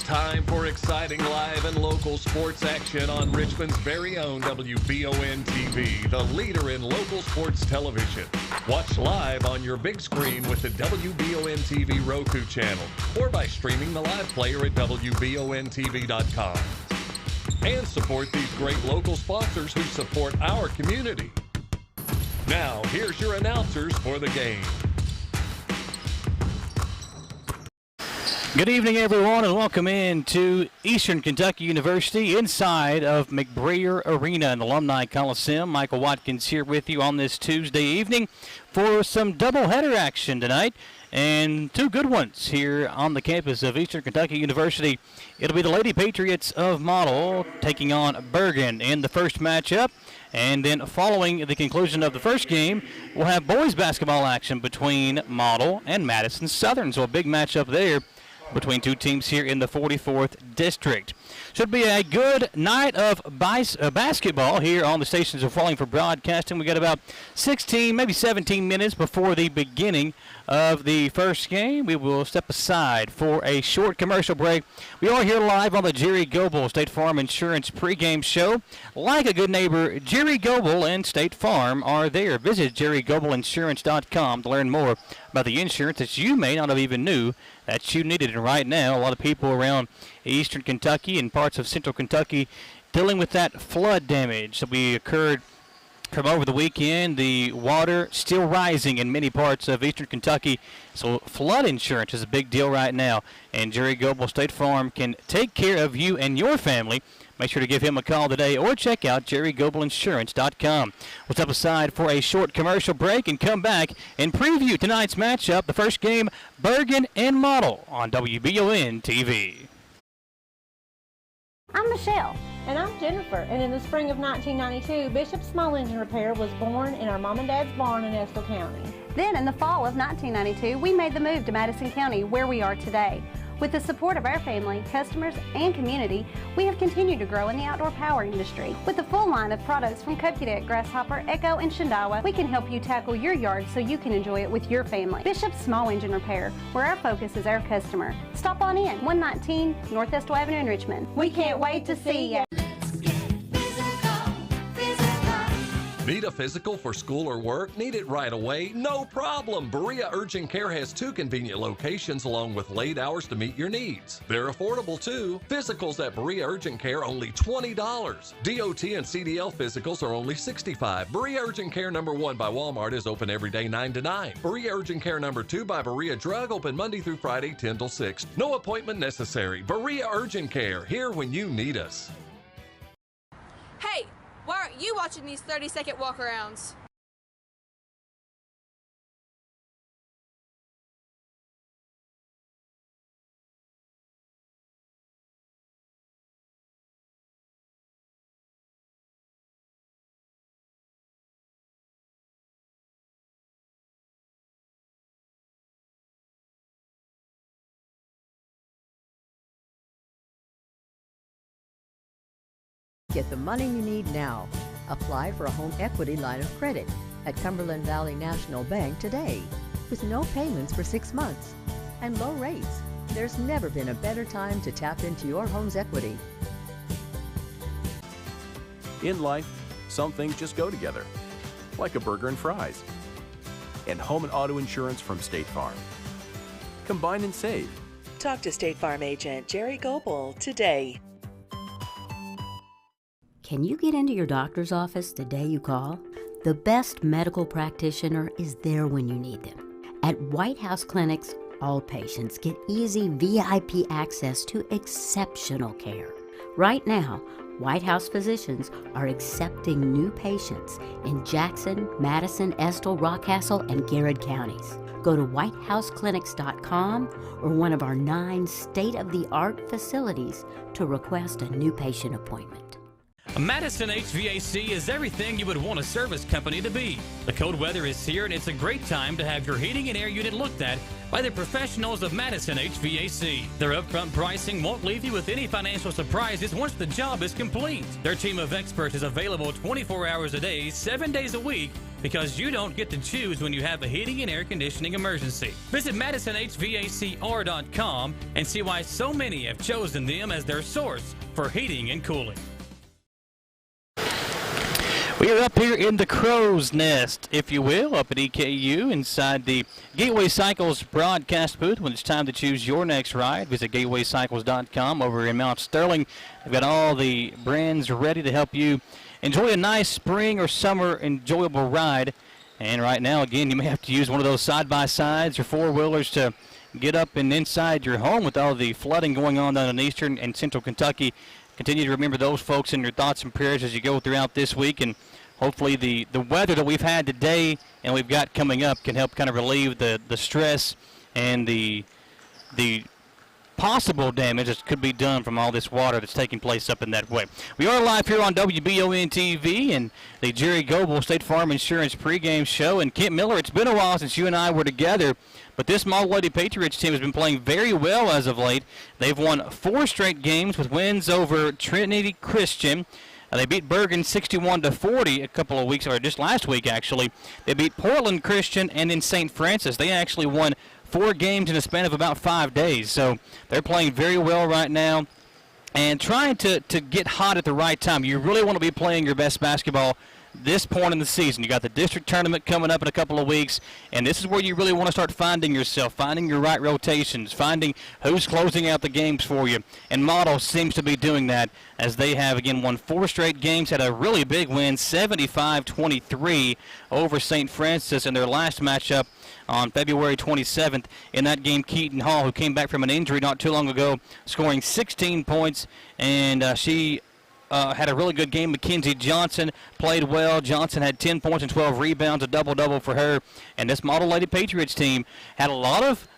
time for exciting live and local sports action on Richmond's very own WBON TV, the leader in local sports television. Watch live on your big screen with the WBON TV Roku channel or by streaming the live player at WBONTV.com. And support these great local sponsors who support our community. Now, here's your announcers for the game. Good evening, everyone, and welcome in to Eastern Kentucky University inside of McBrayer Arena in the Alumni Coliseum. Michael Watkins here with you on this Tuesday evening for some doubleheader action tonight, and two good ones here on the campus of Eastern Kentucky University. It'll be the Lady Patriots of Model taking on Burgin in the first matchup, and then following the conclusion of the first game, we'll have boys basketball action between Model and Madison Southern. So a big matchup there between two teams here in the 44th District. Should be a good night of basketball here on the stations of Falling for broadcasting. We got about 16, maybe 17 minutes before the beginning of the first game. We will step aside for a short commercial break. We are here live on the Jerry Goebel State Farm Insurance pregame show. Like a good neighbor, Jerry Goebel and State Farm are there. Visit JerryGoebelInsurance.com to learn more about the insurance that you may not have even knew that you needed. And right now, a lot of people around Eastern Kentucky and parts of Central Kentucky dealing with that flood damage that occurred from over the weekend. The water still rising in many parts of Eastern Kentucky, so flood insurance is a big deal right now, and Jerry Goebel State Farm can take care of you and your family. Make sure to give him a call today or check out JerryGoebelInsurance.com. We'll step aside for a short commercial break and come back and preview tonight's matchup, the first game, Burgin and Model on WBON TV. I'm Michelle. And I'm Jennifer, and in the spring of 1992, Bishop Small Engine Repair was born in our mom and dad's barn in Estill County. Then in the fall of 1992, we made the move to Madison County, where we are today. With the support of our family, customers, and community, we have continued to grow in the outdoor power industry. With a full line of products from Cupcadet, Grasshopper, Echo, and Shindawa, we can help you tackle your yard so you can enjoy it with your family. Bishop Small Engine Repair, where our focus is our customer. Stop on in, 119 North Estill Avenue in Richmond. We can't wait to see you. Need a physical for school or work? Need it right away? No problem. Berea Urgent Care has two convenient locations along with late hours to meet your needs. They're affordable too. Physicals at Berea Urgent Care only $20. DOT and CDL physicals are only $65. Berea Urgent Care number 1 by Walmart is open every day 9 to 9. Berea Urgent Care number 2 by Berea Drug open Monday through Friday 10 till 6. No appointment necessary. Berea Urgent Care, here when you need us. Hey! Why aren't you watching these 30-second walk-arounds? Get the money you need now. Apply for a home equity line of credit at Cumberland Valley National Bank today. With no payments for 6 months and low rates, there's never been a better time to tap into your home's equity. In life, some things just go together, like a burger and fries, and home and auto insurance from State Farm. Combine and save. Talk to State Farm agent Jerry Goebel today. Can you get into your doctor's office the day you call? The best medical practitioner is there when you need them. At White House Clinics, all patients get easy VIP access to exceptional care. Right now, White House physicians are accepting new patients in Jackson, Madison, Estill, Rockcastle, and Garrett counties. Go to whitehouseclinics.com or one of our 9 state-of-the-art facilities to request a new patient appointment. Madison HVAC is everything you would want a service company to be. The cold weather is here, and it's a great time to have your heating and air unit looked at by the professionals of Madison HVAC. Their upfront pricing won't leave you with any financial surprises once the job is complete. Their team of experts is available 24 hours a day, 7 days a week, because you don't get to choose when you have a heating and air conditioning emergency. Visit MadisonHVACR.com and see why so many have chosen them as their source for heating and cooling. We are up here in the crow's nest, if you will, up at EKU inside the Gateway Cycles broadcast booth. When it's time to choose your next ride, visit GatewayCycles.com over in Mount Sterling. They've got all the brands ready to help you enjoy a nice spring or summer enjoyable ride. And right now, again, you may have to use one of those side-by-sides or four-wheelers to get up and inside your home with all the flooding going on down in eastern and central Kentucky. Continue to remember those folks in your thoughts and prayers as you go throughout this week, and hopefully the weather that we've had today and we've got coming up can help kind of relieve the stress and the possible damage that could be done from all this water that's taking place up in that way. We are live here on WBON TV and the Jerry Goebel State Farm Insurance pregame show. And Kent Miller, it's been a while since you and I were together, but this Model Lady Patriots team has been playing very well as of late. They've won 4 straight games with wins over Trinity Christian. They beat Burgin 61-40 a couple of weeks, or just last week actually. They beat Portland Christian and in St. Francis. They actually won 4 games in a span of about 5 days. So they're playing very well right now and trying to get hot at the right time. You really want to be playing your best basketball this point in the season. You got the district tournament coming up in a couple of weeks, and this is where you really want to start finding yourself, finding your right rotations, finding who's closing out the games for you. And Model seems to be doing that as they have, again, won 4 straight games, had a really big win, 75-23 over St. Francis in their last matchup on February 27th. In that game, Keaton Hall, who came back from an injury not too long ago, scoring 16 points, and she had a really good game. Mackenzie Johnson played well. Johnson had 10 points and 12 rebounds, a double-double for her. And this Model Lady Patriots team had a lot of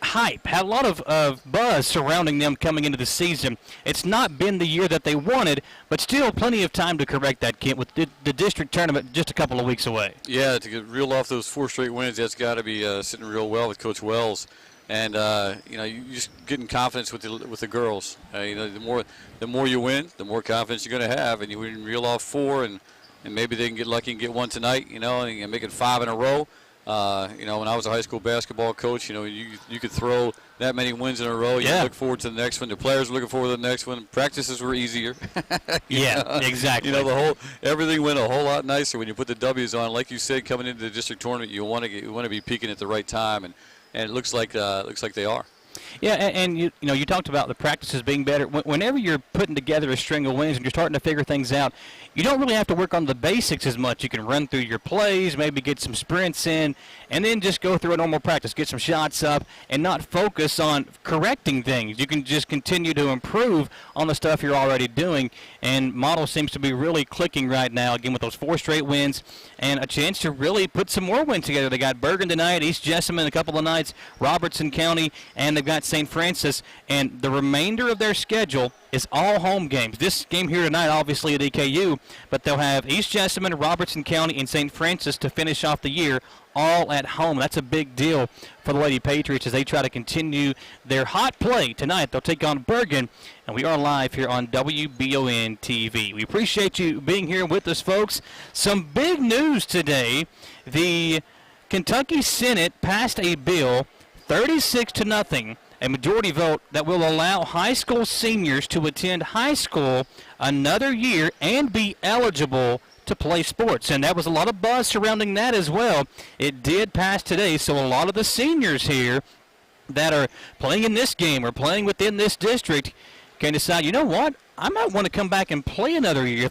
hype, had a lot of buzz surrounding them coming into the season. It's not been the year that they wanted, but still plenty of time to correct that, Kent, with the district tournament just a couple of weeks away. Yeah, to reel off those 4 straight wins, that's got to be sitting real well with Coach Wells. And you're just getting confidence with the girls. The more you win, the more confidence you're going to have. And you reel off 4, and maybe they can get lucky and get 1 tonight. And make it 5 in a row. When I was a high school basketball coach, you could throw that many wins in a row. You look forward to the next one. The players were looking forward to the next one. Practices were easier. Exactly. Everything went a whole lot nicer when you put the W's on. Like you said, coming into the district tournament, you want to be peaking at the right time, and it looks like they are. Yeah, and you talked about the practices being better. Whenever you're putting together a string of wins and you're starting to figure things out, you don't really have to work on the basics as much. You can run through your plays, maybe get some sprints in, and then just go through a normal practice, get some shots up, and not focus on correcting things. You can just continue to improve on the stuff you're already doing, and Model seems to be really clicking right now, again, with those 4 straight wins and a chance to really put some more wins together. They got Burgin tonight, East Jessamine a couple of nights, Robertson County, and they've got St. Francis, and the remainder of their schedule is all home games. This game here tonight, obviously at EKU, but they'll have East Jessamine, Robertson County, and St. Francis to finish off the year, all at home. That's a big deal for the Lady Patriots as they try to continue their hot play tonight. They'll take on Burgin, and we are live here on WBON TV. We appreciate you being here with us, folks. Some big news today. The Kentucky Senate passed a bill 36-0, a majority vote that will allow high school seniors to attend high school another year and be eligible to play sports. And that was a lot of buzz surrounding that as well. It did pass today, so a lot of the seniors here that are playing in this game or playing within this district can decide, you know what, I might want to come back and play another year.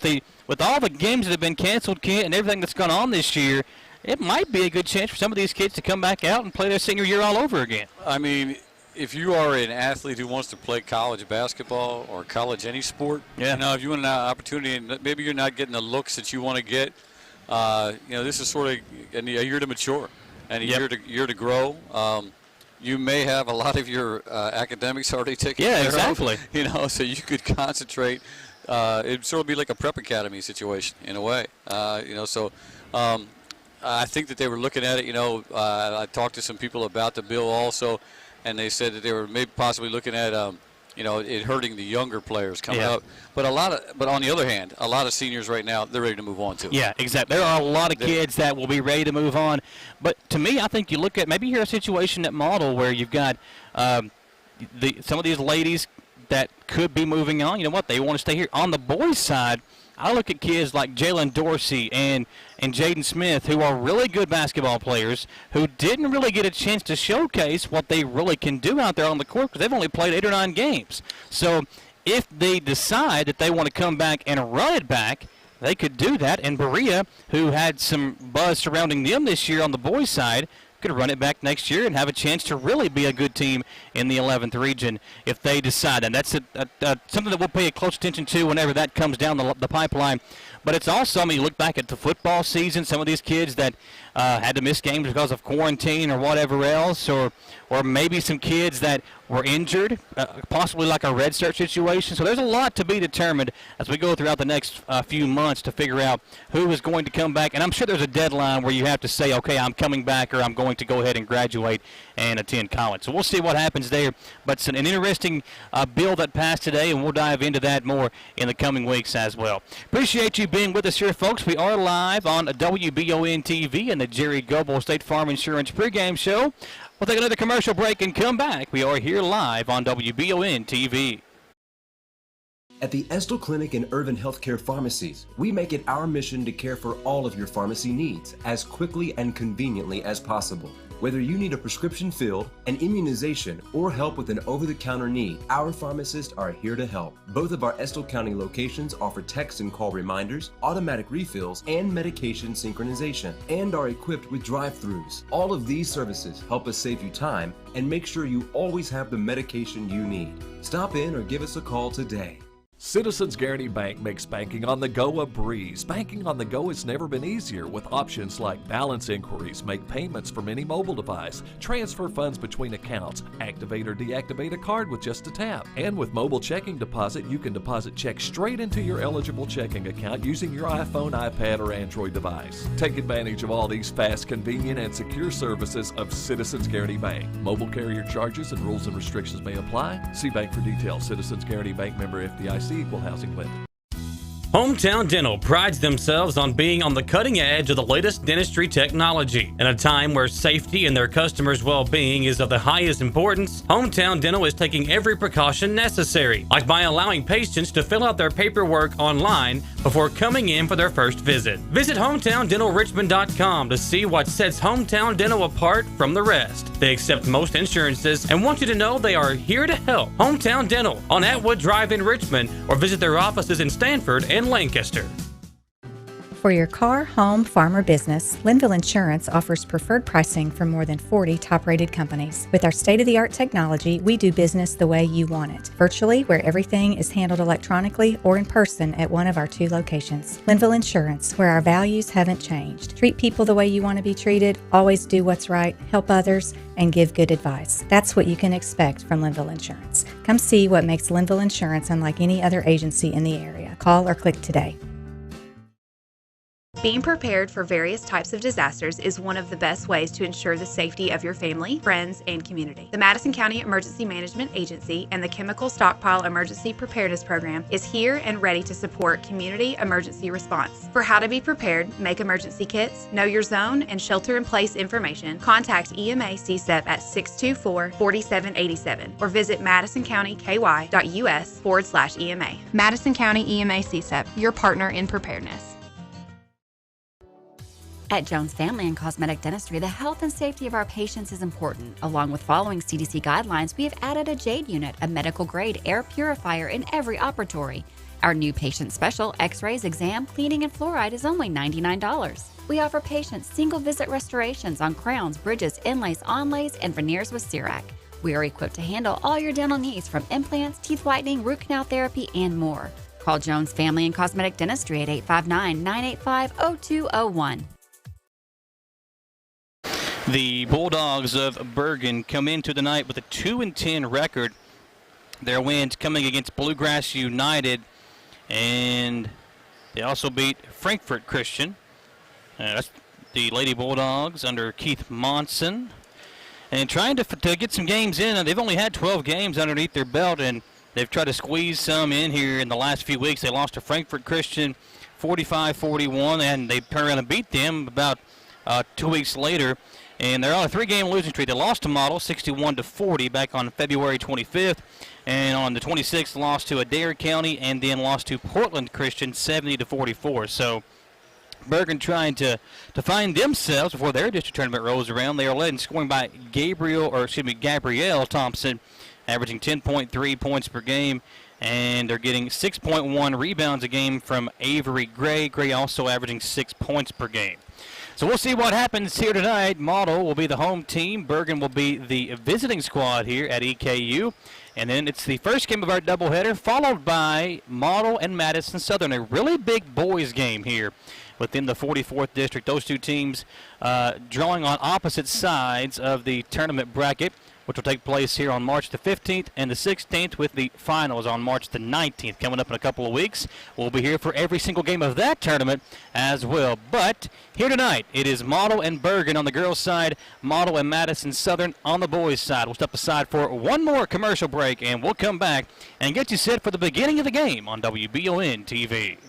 With all the games that have been canceled, Kent, and everything that's gone on this year, it might be a good chance for some of these kids to come back out and play their senior year all over again. I mean, if you are an athlete who wants to play college basketball or college any sport, if you want an opportunity and maybe you're not getting the looks that you want to get, this is sort of a year to mature and a year to grow. You may have a lot of your academics already taken care exactly. of, so you could concentrate. It'd sort of be like a prep academy situation in a way, I think that they were looking at it. I talked to some people about the bill also, and they said that they were maybe possibly looking at, it hurting the younger players coming up. But on the other hand, a lot of seniors right now, they're ready to move on too. Yeah, exactly. There are a lot of kids that will be ready to move on. But to me, I think you look at maybe you're a situation at Model where you've got some of these ladies that could be moving on. You know what? They want to stay here. On the boys' side, I look at kids like Jalen Dorsey and Jaden Smith, who are really good basketball players, who didn't really get a chance to showcase what they really can do out there on the court because they've only played 8 or 9 games. So if they decide that they want to come back and run it back, they could do that. And Berea, who had some buzz surrounding them this year on the boys' side, could run it back next year and have a chance to really be a good team in the 11th region if they decide. And that's something that we'll pay close attention to whenever that comes down the pipeline. But it's also, you look back at the football season, some of these kids that had to miss games because of quarantine or whatever else, or maybe some kids that were injured, possibly like a red shirt situation. So there's a lot to be determined as we go throughout the next few months to figure out who is going to come back. And I'm sure there's a deadline where you have to say, okay, I'm coming back or I'm going to go ahead and graduate and attend college. So we'll see what happens there. But it's an interesting bill that passed today, and we'll dive into that more in the coming weeks as well. Appreciate you being with us here, folks. We are live on WBON TV and the Jerry Goebel State Farm Insurance pregame show. We'll take another commercial break and come back. We are here live on WBON TV. At the Estill Clinic and Irvin Healthcare Pharmacies, we make it our mission to care for all of your pharmacy needs as quickly and conveniently as possible. Whether you need a prescription filled, an immunization, or help with an over-the-counter need, our pharmacists are here to help. Both of our Estill County locations offer text and call reminders, automatic refills, and medication synchronization, and are equipped with drive-thrus. All of these services help us save you time and make sure you always have the medication you need. Stop in or give us a call today. Citizens Guaranty Bank makes banking on the go a breeze. Banking on the go has never been easier with options like balance inquiries, make payments from any mobile device, transfer funds between accounts, activate or deactivate a card with just a tap. And with mobile checking deposit, you can deposit checks straight into your eligible checking account using your iPhone, iPad, or Android device. Take advantage of all these fast, convenient, and secure services of Citizens Guaranty Bank. Mobile carrier charges and rules and restrictions may apply. See bank for details. Citizens Guaranty Bank, member FDIC. Equal housing lender. Hometown Dental prides themselves on being on the cutting edge of the latest dentistry technology. In a time where safety and their customers' well-being is of the highest importance, Hometown Dental is taking every precaution necessary, like by allowing patients to fill out their paperwork online before coming in for their first visit. Visit HometownDentalRichmond.com to see what sets Hometown Dental apart from the rest. They accept most insurances and want you to know they are here to help. Hometown Dental on Atwood Drive in Richmond, or visit their offices in Stanford and Lancaster. For your car, home, farm, or business, Linville Insurance offers preferred pricing from more than 40 top-rated companies. With our state-of-the-art technology, we do business the way you want it, virtually, where everything is handled electronically or in person at one of our 2 locations. Linville Insurance, where our values haven't changed. Treat people the way you want to be treated, always do what's right, help others, and give good advice. That's what you can expect from Linville Insurance. Come see what makes Linville Insurance unlike any other agency in the area. Call or click today. Being prepared for various types of disasters is one of the best ways to ensure the safety of your family, friends, and community. The Madison County Emergency Management Agency and the Chemical Stockpile Emergency Preparedness Program is here and ready to support community emergency response. For how to be prepared, make emergency kits, know your zone, and shelter-in-place information, contact EMA CSEP at 624-4787 or visit madisoncountyky.us/EMA. Madison County EMA CSEP, your partner in preparedness. At Jones Family and Cosmetic Dentistry, the health and safety of our patients is important. Along with following CDC guidelines, we have added a JADE unit, a medical-grade air purifier in every operatory. Our new patient special, X-rays, exam, cleaning, and fluoride is only $99. We offer patients single-visit restorations on crowns, bridges, inlays, onlays, and veneers with CERAC. We are equipped to handle all your dental needs from implants, teeth whitening, root canal therapy, and more. Call Jones Family and Cosmetic Dentistry at 859-985-0201. The Bulldogs of Burgin come into the night with a 2-10 record. Their wins coming against Bluegrass United, and they also beat Frankfort Christian. That's the Lady Bulldogs under Keith Monson. And trying to get some games in, and they've only had 12 games underneath their belt, and They've tried to squeeze some in here in the last few weeks. They lost to Frankfurt Christian 45-41, and they turned around and beat them about 2 weeks later. And they're on a 3-game losing streak. They lost to Model 61-40 back on February 25th. And on the 26th, lost to Adair County, and then lost to Portland Christian 70-44. So Burgin trying to find themselves before their district tournament rolls around. They are led in scoring by Gabriel Thompson, averaging 10.3 points per game. And they're getting 6.1 rebounds a game from Avery Gray. Gray also averaging 6 points per game. So we'll see what happens here tonight. Model will be the home team. Burgin will be the visiting squad here at EKU. And then it's the first game of our doubleheader, followed by Model and Madison Southern. A really big boys game here within the 44th district. Those two teams drawing on opposite sides of the tournament bracket, which will take place here on March the 15th and the 16th, with the finals on March the 19th. Coming up in a couple of weeks, we'll be here for every single game of that tournament as well. But here tonight, it is Model and Burgin on the girls' side, Model and Madison Southern on the boys' side. We'll step aside for one more commercial break, and we'll come back and get you set for the beginning of the game on WBON TV.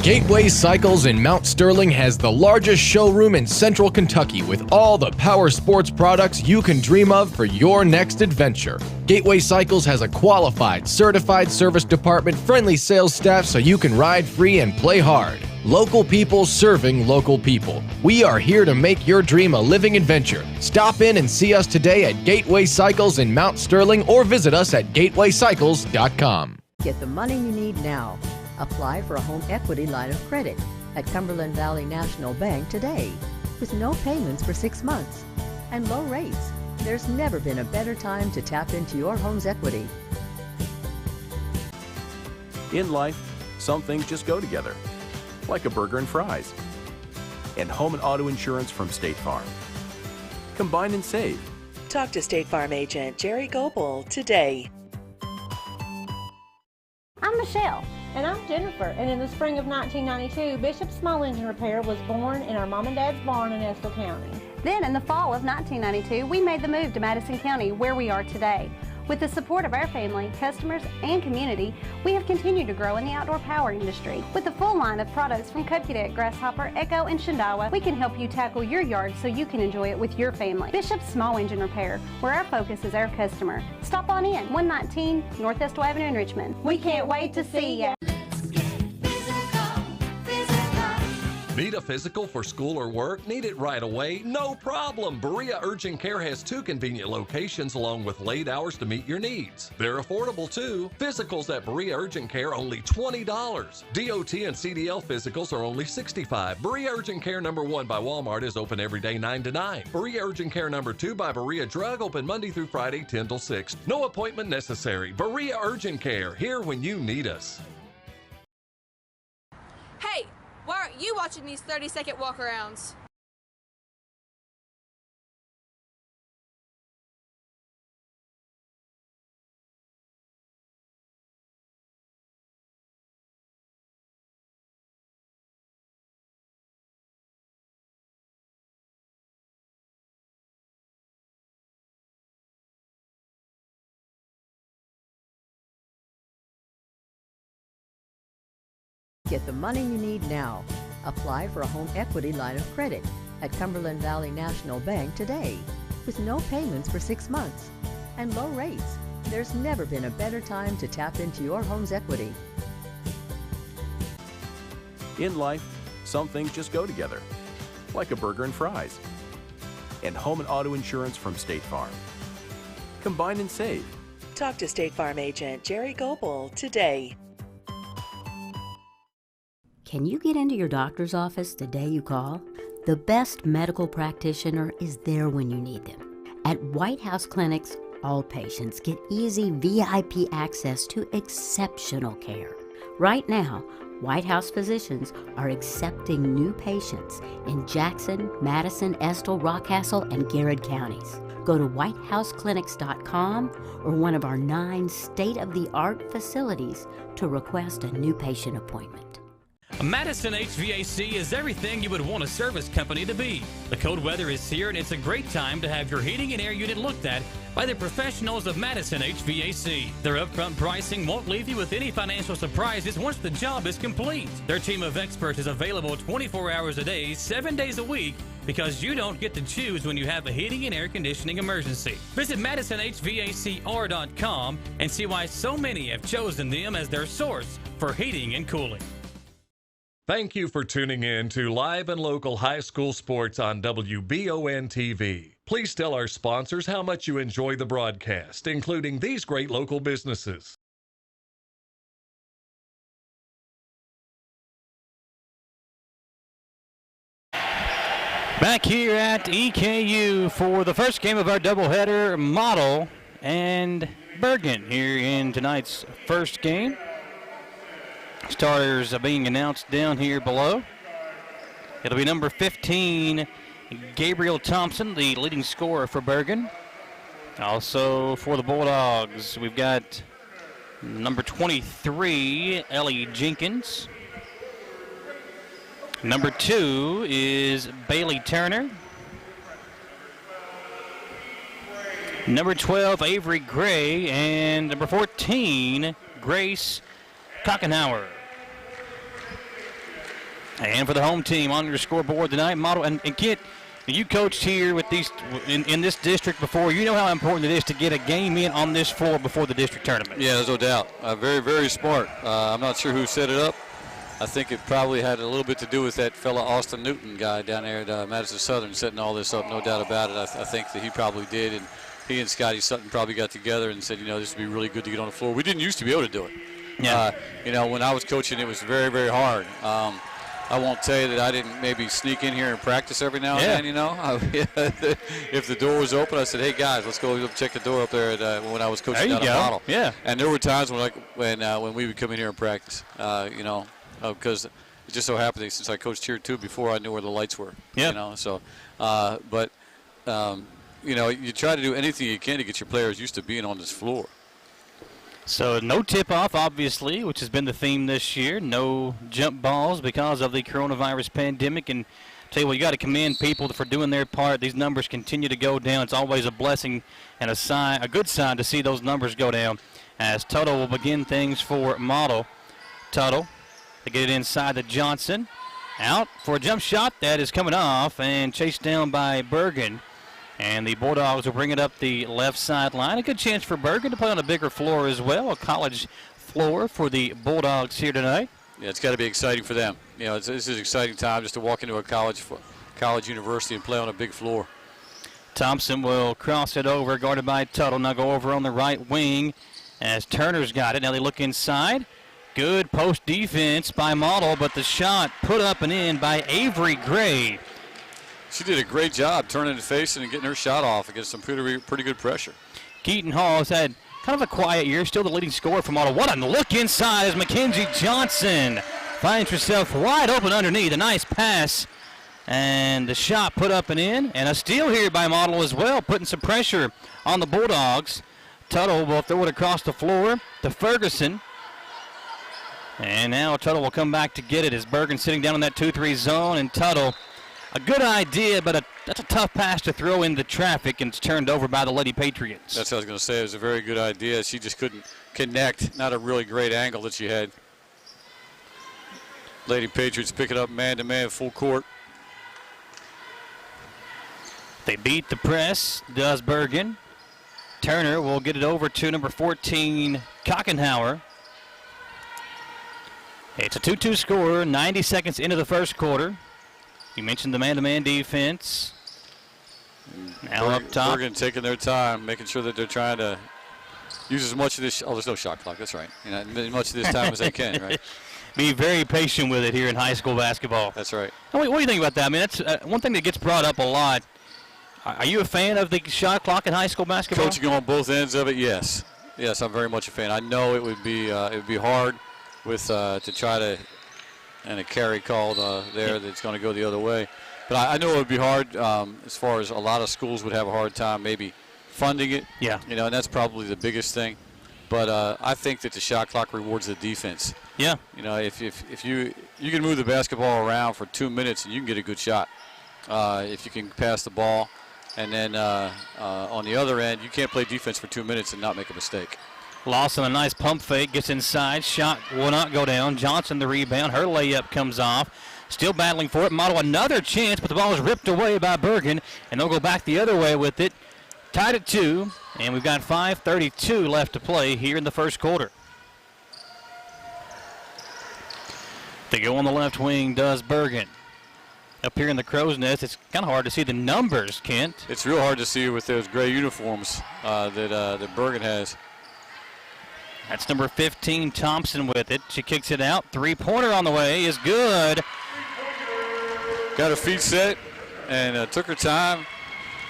Gateway Cycles in Mount Sterling has the largest showroom in Central Kentucky with all the power sports products you can dream of for your next adventure. Gateway Cycles has a qualified, certified service department, friendly sales staff so you can ride free and play hard. Local people serving local people. We are here to make your dream a living adventure. Stop in and see us today at Gateway Cycles in Mount Sterling or visit us at gatewaycycles.com. Get the money you need now. Apply for a home equity line of credit at Cumberland Valley National Bank today with no payments for 6 months and low rates. There's never been a better time to tap into your home's equity. In life, some things just go together, like a burger and fries. And home and auto insurance from State Farm. Combine and save. Talk to State Farm agent Jerry Goebel today. I'm Michelle. And I'm Jennifer, and in the spring of 1992, Bishop Small Engine Repair was born in our mom and dad's barn in Estill County. Then in the fall of 1992, we made the move to Madison County, where we are today. With the support of our family, customers, and community, we have continued to grow in the outdoor power industry. With a full line of products from Cupcadet, Grasshopper, Echo, and Shindawa, we can help you tackle your yard so you can enjoy it with your family. Bishop Small Engine Repair, where our focus is our customer. Stop on in, 119 North Estill Avenue in Richmond. We can't wait to see you. Need a physical for school or work? Need it right away? No problem. Berea Urgent Care has 2 convenient locations along with late hours to meet your needs. They're affordable too. Physicals at Berea Urgent Care only $20. DOT and CDL physicals are only $65. Berea Urgent Care number 1 by Walmart is open every day 9 to 9. Berea Urgent Care number 2 by Berea Drug open Monday through Friday 10 till 6. No appointment necessary. Berea Urgent Care, here when you need us. Hey, why aren't you watching these 30-second walk-arounds? Get the money you need now. Apply for a home equity line of credit at Cumberland Valley National Bank today with no payments for 6 months and low rates. There's never been a better time to tap into your home's equity. In life, some things just go together, like a burger and fries. And home and auto insurance from State Farm. Combine and save. Talk to State Farm agent Jerry Goebel today. Can you get into your doctor's office the day you call? The best medical practitioner is there when you need them. At White House Clinics, all patients get easy VIP access to exceptional care. Right now, White House physicians are accepting new patients in Jackson, Madison, Estill, Rockcastle, and Garrett counties. Go to whitehouseclinics.com or one of our 9 state-of-the-art facilities to request a new patient appointment. Madison HVAC is everything you would want a service company to be. The cold weather is here, and it's a great time to have your heating and air unit looked at by the professionals of Madison HVAC. Their upfront pricing won't leave you with any financial surprises once the job is complete. Their team of experts is available 24 hours a day, 7 days a week, because you don't get to choose when you have a heating and air conditioning emergency. Visit MadisonHVACR.com and see why so many have chosen them as their source for heating and cooling. Thank you for tuning in to Live and Local High School Sports on WBON TV. Please tell our sponsors how much you enjoy the broadcast, including these great local businesses. Back here at EKU for the first game of our doubleheader, Model and Burgin here in tonight's first game. Starters are being announced down here below. It'll be number 15, Gabriel Thompson, the leading scorer for Burgin. Also for the Bulldogs, we've got number 23, Ellie Jenkins. Number 2 is Bailey Turner. Number 12, Avery Gray. And number 14, Grace Kockenhauer. And for the home team on your scoreboard tonight, Model and Kent, you coached here with these in this district before. You know how important it is to get a game in on this floor before the district tournament. Yeah, there's no doubt. Very, very smart. I'm not sure who set it up. I think it probably had a little bit to do with that fella Austin Newton guy down there at Madison Southern setting all this up, no doubt about it. I think that he probably did, and he and Scotty Sutton probably got together and said, you know, this would be really good to get on the floor. We didn't used to be able to do it. Yeah. You know, when I was coaching, it was very, very hard. I won't tell you that I didn't maybe sneak in here and practice every now and then, you know. If the door was open, I said, hey, guys, let's go check the door up there at, when I was coaching down at Model. Yeah. And there were times when we would come in here and practice, you know, because it just so happened that since I coached here, too, before I knew where the lights were. Yeah. You know, so, you know, you try to do anything you can to get your players used to being on this floor. So no tip-off, obviously, which has been the theme this year. No jump balls because of the coronavirus pandemic. And tell you what, you got to commend people for doing their part. These numbers continue to go down. It's always a blessing and a good sign to see those numbers go down. As Tuttle will begin things for Model. Tuttle, they get it inside to Johnson. Out for a jump shot that is coming off and chased down by Burgin. And the Bulldogs will bring it up the left sideline. A good chance for Burgin to play on a bigger floor as well, a college floor for the Bulldogs here tonight. Yeah, it's got to be exciting for them. You know, this is an exciting time just to walk into a college university and play on a big floor. Thompson will cross it over, guarded by Tuttle. Now go over on the right wing as Turner's got it. Now they look inside. Good post defense by Model, but the shot put up and in by Avery Gray. She did a great job turning and facing and getting her shot off against some pretty good pressure. Keaton Hall has had kind of a quiet year, still the leading scorer for Model. What a look inside as Mackenzie Johnson finds herself wide open underneath. A nice pass, and the shot put up and in. And a steal here by Model as well, putting some pressure on the Bulldogs. Tuttle will throw it across the floor to Ferguson. And now Tuttle will come back to get it as Burgin sitting down in that 2-3 zone, and Tuttle, a good idea, but that's a tough pass to throw into traffic, and it's turned over by the Lady Patriots. That's what I was going to say. It was a very good idea. She just couldn't connect. Not a really great angle that she had. Lady Patriots pick it up man-to-man, full court. They beat the press, does Burgin. Turner will get it over to number 14, Kockenhauer. It's a 2-2 score, 90 seconds into the first quarter. You mentioned the man-to-man defense. Now up top. Burgin taking their time, making sure that they're trying to use as much of this. Oh, there's no shot clock. That's right. You know, as much of this time as they can, right? Be very patient with it here in high school basketball. That's right. What do you think about that? I mean, that's one thing that gets brought up a lot. Are you a fan of the shot clock in high school basketball? Coaching on both ends of it, yes. Yes, I'm very much a fan. I know it would be hard with to try to. And a carry called there that's going to go the other way. But I know it would be hard as far as a lot of schools would have a hard time maybe funding it. Yeah. You know, and that's probably the biggest thing. But I think that the shot clock rewards the defense. Yeah. You know, if you can move the basketball around for 2 minutes and you can get a good shot. If you can pass the ball, and then on the other end, you can't play defense for 2 minutes and not make a mistake. Lawson, a nice pump fake, gets inside. Shot will not go down. Johnson, the rebound. Her layup comes off. Still battling for it. Model another chance, but the ball is ripped away by Burgin, and they'll go back the other way with it. Tied at 2, and we've got 5:32 left to play here in the first quarter. They go on the left wing, does Burgin. Up here in the Crow's Nest, it's kind of hard to see the numbers, Kent. It's real hard to see with those gray uniforms that Burgin has. That's number 15, Thompson, with it. She kicks it out. Three-pointer on the way is good. Got her feet set and took her time.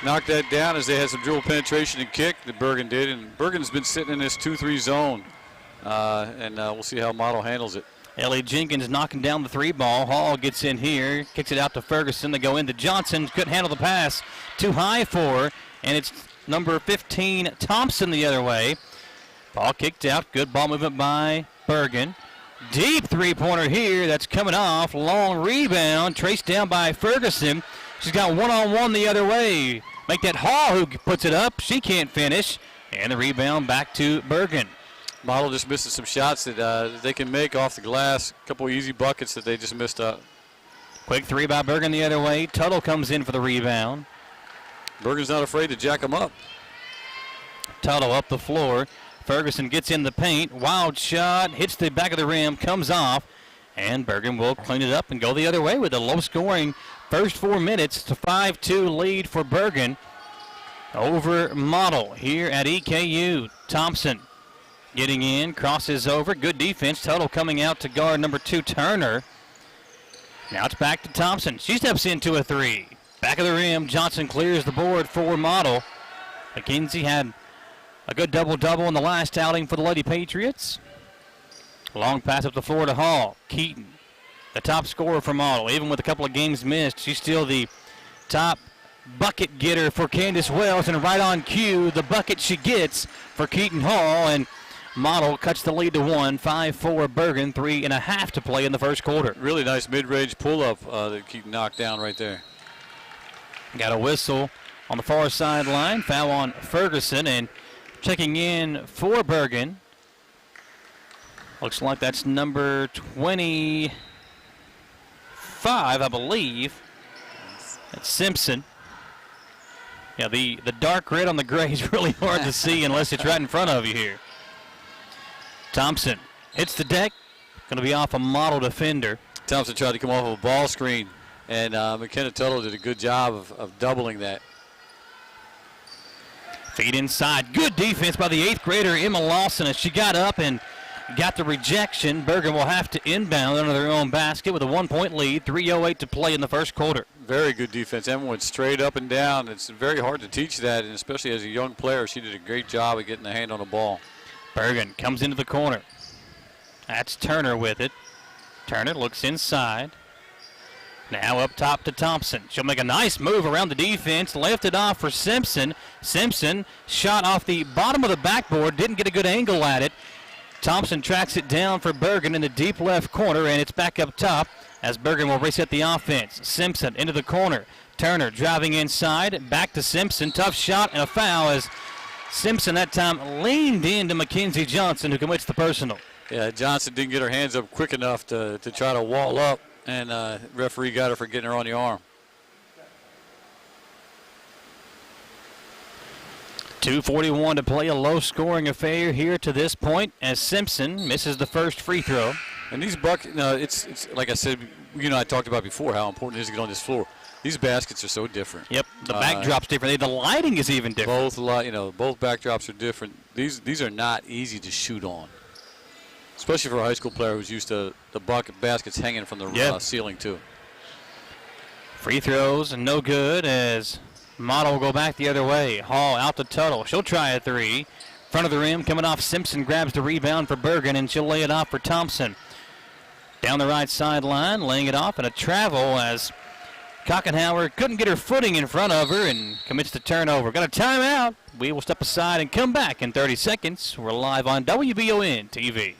Knocked that down as they had some dribble penetration and kick that Burgin did. And Burgin's been sitting in this 2-3 zone. And we'll see how Model handles it. Ellie Jenkins knocking down the 3-ball. Hall gets in here, kicks it out to Ferguson. They go into Johnson. Couldn't handle the pass. Too high for her. And it's number 15, Thompson, the other way. Ball kicked out. Good ball movement by Burgin. Deep three-pointer here. That's coming off. Long rebound. Traced down by Ferguson. She's got one-on-one the other way. Make that Hall who puts it up. She can't finish. And the rebound back to Burgin. Model just missing some shots that they can make off the glass. A couple easy buckets that they just missed out. Quick three by Burgin the other way. Tuttle comes in for the rebound. Burgin's not afraid to jack him up. Tuttle up the floor. Ferguson gets in the paint. Wild shot. Hits the back of the rim. Comes off. And Burgin will clean it up and go the other way with a low-scoring first 4 minutes. To 5-2 lead for Burgin over Model here at EKU. Thompson getting in, crosses over. Good defense. Tuttle coming out to guard number 2, Turner. Now it's back to Thompson. She steps into a 3. Back of the rim. Johnson clears the board for Model. McKenzie had a good double-double in the last outing for the Lady Patriots. Long pass up the floor to Hall. Keaton, the top scorer for Model. Even with a couple of games missed, she's still the top bucket getter for Candace Wells. And right on cue, the bucket she gets for Keaton Hall. And Model cuts the lead to 1. 5-4 Burgin. 3.5 to play in the first quarter. Really nice mid-range pull-up that Keaton knocked down right there. Got a whistle on the far sideline. Foul on Ferguson. And checking in for Burgin. Looks like that's number 25, I believe. That's Simpson. Yeah, the dark red on the gray is really hard to see unless it's right in front of you here. Thompson hits the deck. Going to be off a Model defender. Thompson tried to come off of a ball screen, and Mckenna Tuttle did a good job of doubling that. Feed inside. Good defense by the 8th grader, Emma Lawson, as she got up and got the rejection. Burgin will have to inbound under their own basket with a 1-point lead. 3:08 to play in the first quarter. Very good defense. Emma went straight up and down. It's very hard to teach that, and especially as a young player, she did a great job of getting the hand on the ball. Burgin comes into the corner. That's Turner with it. Turner looks inside. Now up top to Thompson. She'll make a nice move around the defense. Left it off for Simpson. Simpson shot off the bottom of the backboard. Didn't get a good angle at it. Thompson tracks it down for Burgin in the deep left corner, and it's back up top as Burgin will reset the offense. Simpson into the corner. Turner driving inside. Back to Simpson. Tough shot and a foul as Simpson that time leaned into Mackenzie Johnson, who commits the personal. Yeah, Johnson didn't get her hands up quick enough to try to wall up, and referee got her for getting her on the arm. 2:41 to play, a low-scoring affair here to this point as Simpson misses the first free throw. And these buckets, it's like I said, I talked about before how important it is to get on this floor. These baskets are so different. Yep, the backdrop's different. The lighting is even different. Both backdrops are different. These are not easy to shoot on, especially for a high school player who's used to the baskets hanging from the ceiling too. Free throws and no good as Model will go back the other way. Hall out to Tuttle. She'll try a 3. Front of the rim, coming off. Simpson grabs the rebound for Burgin, and she'll lay it off for Thompson. Down the right sideline, laying it off, and a travel as Kockenhauer couldn't get her footing in front of her and commits the turnover. Got a timeout. We will step aside and come back in 30 seconds. We're live on WBON TV.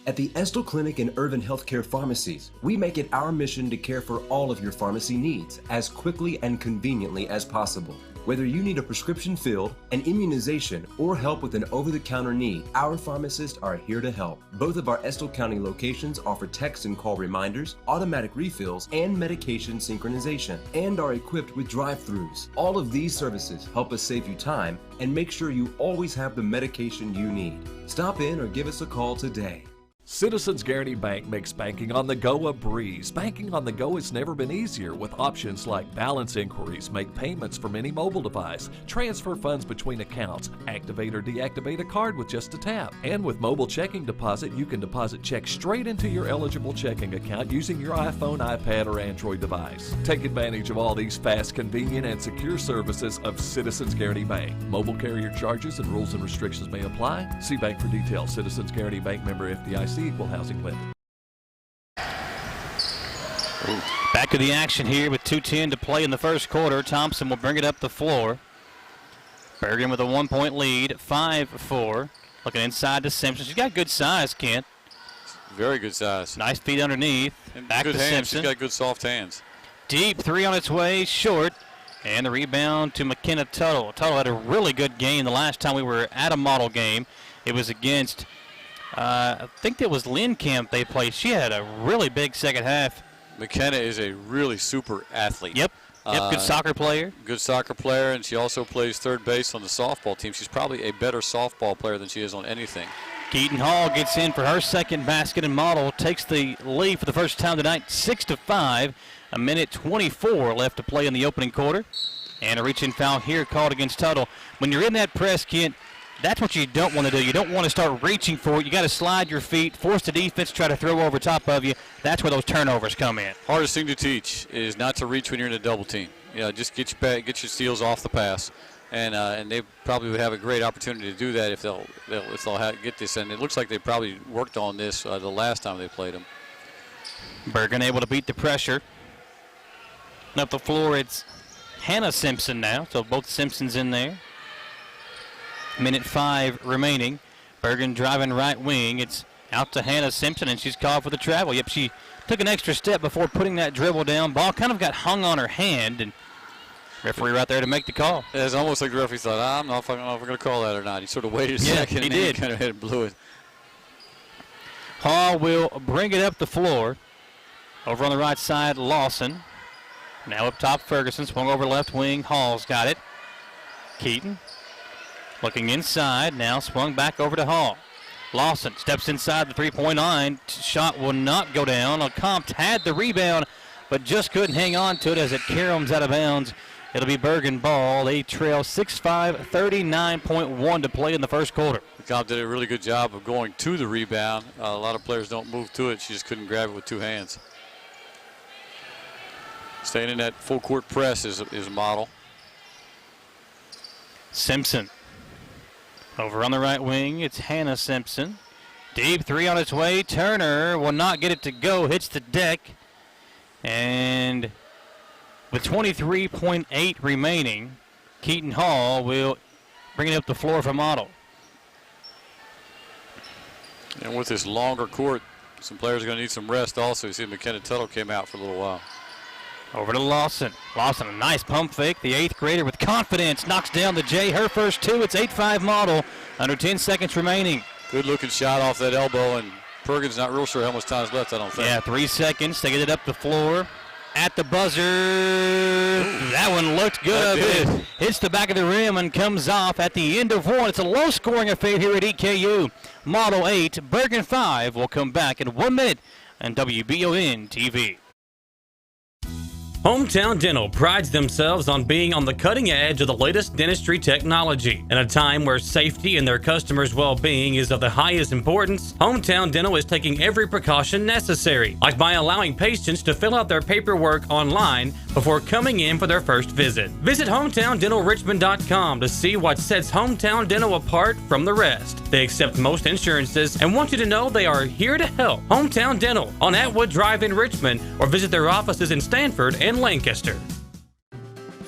At the Estill Clinic and Urban Healthcare Pharmacies, we make it our mission to care for all of your pharmacy needs as quickly and conveniently as possible. Whether you need a prescription filled, an immunization, or help with an over-the-counter need, our pharmacists are here to help. Both of our Estill County locations offer text and call reminders, automatic refills, and medication synchronization, and are equipped with drive-thrus. All of these services help us save you time and make sure you always have the medication you need. Stop in or give us a call today. Citizens Guaranty Bank makes banking on the go a breeze. Banking on the go has never been easier with options like balance inquiries, make payments from any mobile device, transfer funds between accounts, activate or deactivate a card with just a tap. And with mobile checking deposit, you can deposit checks straight into your eligible checking account using your iPhone, iPad, or Android device. Take advantage of all these fast, convenient, and secure services of Citizens Guaranty Bank. Mobile carrier charges and rules and restrictions may apply. See bank for details. Citizens Guaranty Bank, member FDIC. Equal housing lender. Back to the action here with 2:10 to play in the first quarter. Thompson will bring it up the floor. Burgin with a 1-point lead, 5-4. Looking inside to Simpson. She's got good size, Kent. Very good size. Nice feet underneath. And back good to hands. Simpson. She's got good soft hands. Deep three on its way, short. And the rebound to Mckenna Tuttle. Tuttle had a really good game the last time we were at a model game. It was against I think it was Lynn Camp they played. She had a really big second half. Mckenna is a really super athlete. Yep, good soccer player. Good soccer player, and she also plays third base on the softball team. She's probably a better softball player than she is on anything. Keaton Hall gets in for her second basket, and Model takes the lead for the first time tonight, 6-5. A minute 24 left to play in the opening quarter. And a reach-in foul here called against Tuttle. When you're in that press, Kent, that's what you don't want to do. You don't want to start reaching for it. You got to slide your feet, force the defense, try to throw over top of you. That's where those turnovers come in. Hardest thing to teach is not to reach when you're in a double team. You know, just get your steals off the pass, and they probably would have a great opportunity to do that if they'll get this. And it looks like they probably worked on this the last time they played them. Burgin able to beat the pressure. Up the floor, it's Hannah Simpson now. So both Simpsons in there. Minute 5 remaining. Burgin driving right wing. It's out to Hannah Simpson, and she's called for the travel. Yep, she took an extra step before putting that dribble down. Ball kind of got hung on her hand, and referee right there to make the call. It's almost like the referee thought, I don't know if we're going to call that or not. He sort of waited a second, he and did. He kind of hit and blew it. Hall will bring it up the floor. Over on the right side, Lawson. Now up top, Ferguson. Swung over left wing. Hall's got it. Keaton. Looking inside, now swung back over to Hall. Lawson steps inside the three-point line. Shot will not go down. Compt had the rebound, but just couldn't hang on to it as it caroms out of bounds. It'll be Burgin ball. They trail 6-5, 39.1 to play in the first quarter. Compt did a really good job of going to the rebound. A lot of players don't move to it. She just couldn't grab it with two hands. Staying in that full-court press is a model. Simpson. Over on the right wing, it's Hannah Simpson. Deep three on its way. Turner will not get it to go. Hits the deck. And with 23.8 remaining, Keaton Hall will bring it up the floor for Model. And with this longer court, some players are going to need some rest also. You see Mckenna Tuttle came out for a little while. Over to Lawson. Lawson, a nice pump fake. The 8th grader with confidence knocks down the J. Her first two. It's 8-5 Model. Under 10 seconds remaining. Good looking shot off that elbow, and Burgin's not real sure how much time is left, I don't think. Yeah, 3 seconds. They get it up the floor. At the buzzer. Ooh. That one looked good. It hits the back of the rim and comes off at the end of one. It's a low-scoring affair here at EKU. Model 8, Burgin 5 will come back in 1 minute on WBON TV. Hometown Dental prides themselves on being on the cutting edge of the latest dentistry technology. In a time where safety and their customers' well-being is of the highest importance, Hometown Dental is taking every precaution necessary, like by allowing patients to fill out their paperwork online before coming in for their first visit. Visit HometownDentalRichmond.com to see what sets Hometown Dental apart from the rest. They accept most insurances and want you to know they are here to help. Hometown Dental on Atwood Drive in Richmond, or visit their offices in Stanford and Lancaster.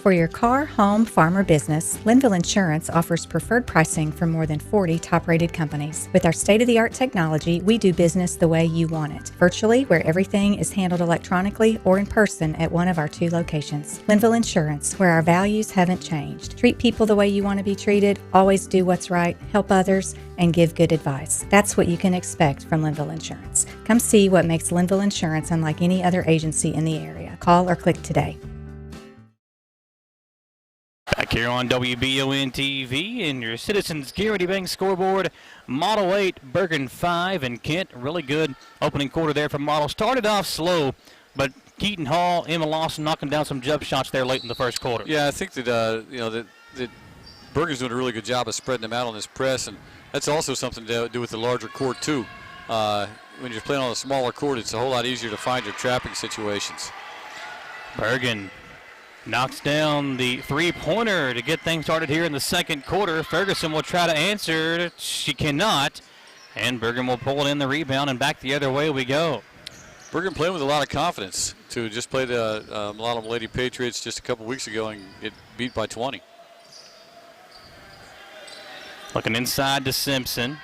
For your car, home, farm, or business, Linville Insurance offers preferred pricing from more than 40 top-rated companies. With our state-of-the-art technology, we do business the way you want it, virtually, where everything is handled electronically, or in person at one of our 2 locations. Linville Insurance, where our values haven't changed. Treat people the way you want to be treated, always do what's right, help others, and give good advice. That's what you can expect from Linville Insurance. Come see what makes Linville Insurance unlike any other agency in the area. Call or click today. Back here on WBON TV and your Citizens Guarantee Bank scoreboard, Model 8, Burgin 5, and Kent. Really good opening quarter there from Model. Started off slow, but Keaton Hall, Emma Lawson knocking down some jump shots there late in the first quarter. Yeah, I think that that Burgin's doing a really good job of spreading them out on this press, and that's also something to do with the larger court too. When you're playing on a smaller court, it's a whole lot easier to find your trapping situations. Burgin knocks down the three-pointer to get things started here in the second quarter. Ferguson will try to answer. She cannot. And Burgin will pull it in the rebound, and back the other way we go. Burgin playing with a lot of confidence to just play the a lot of Lady Patriots just a couple weeks ago and get beat by 20. Looking inside to Simpson.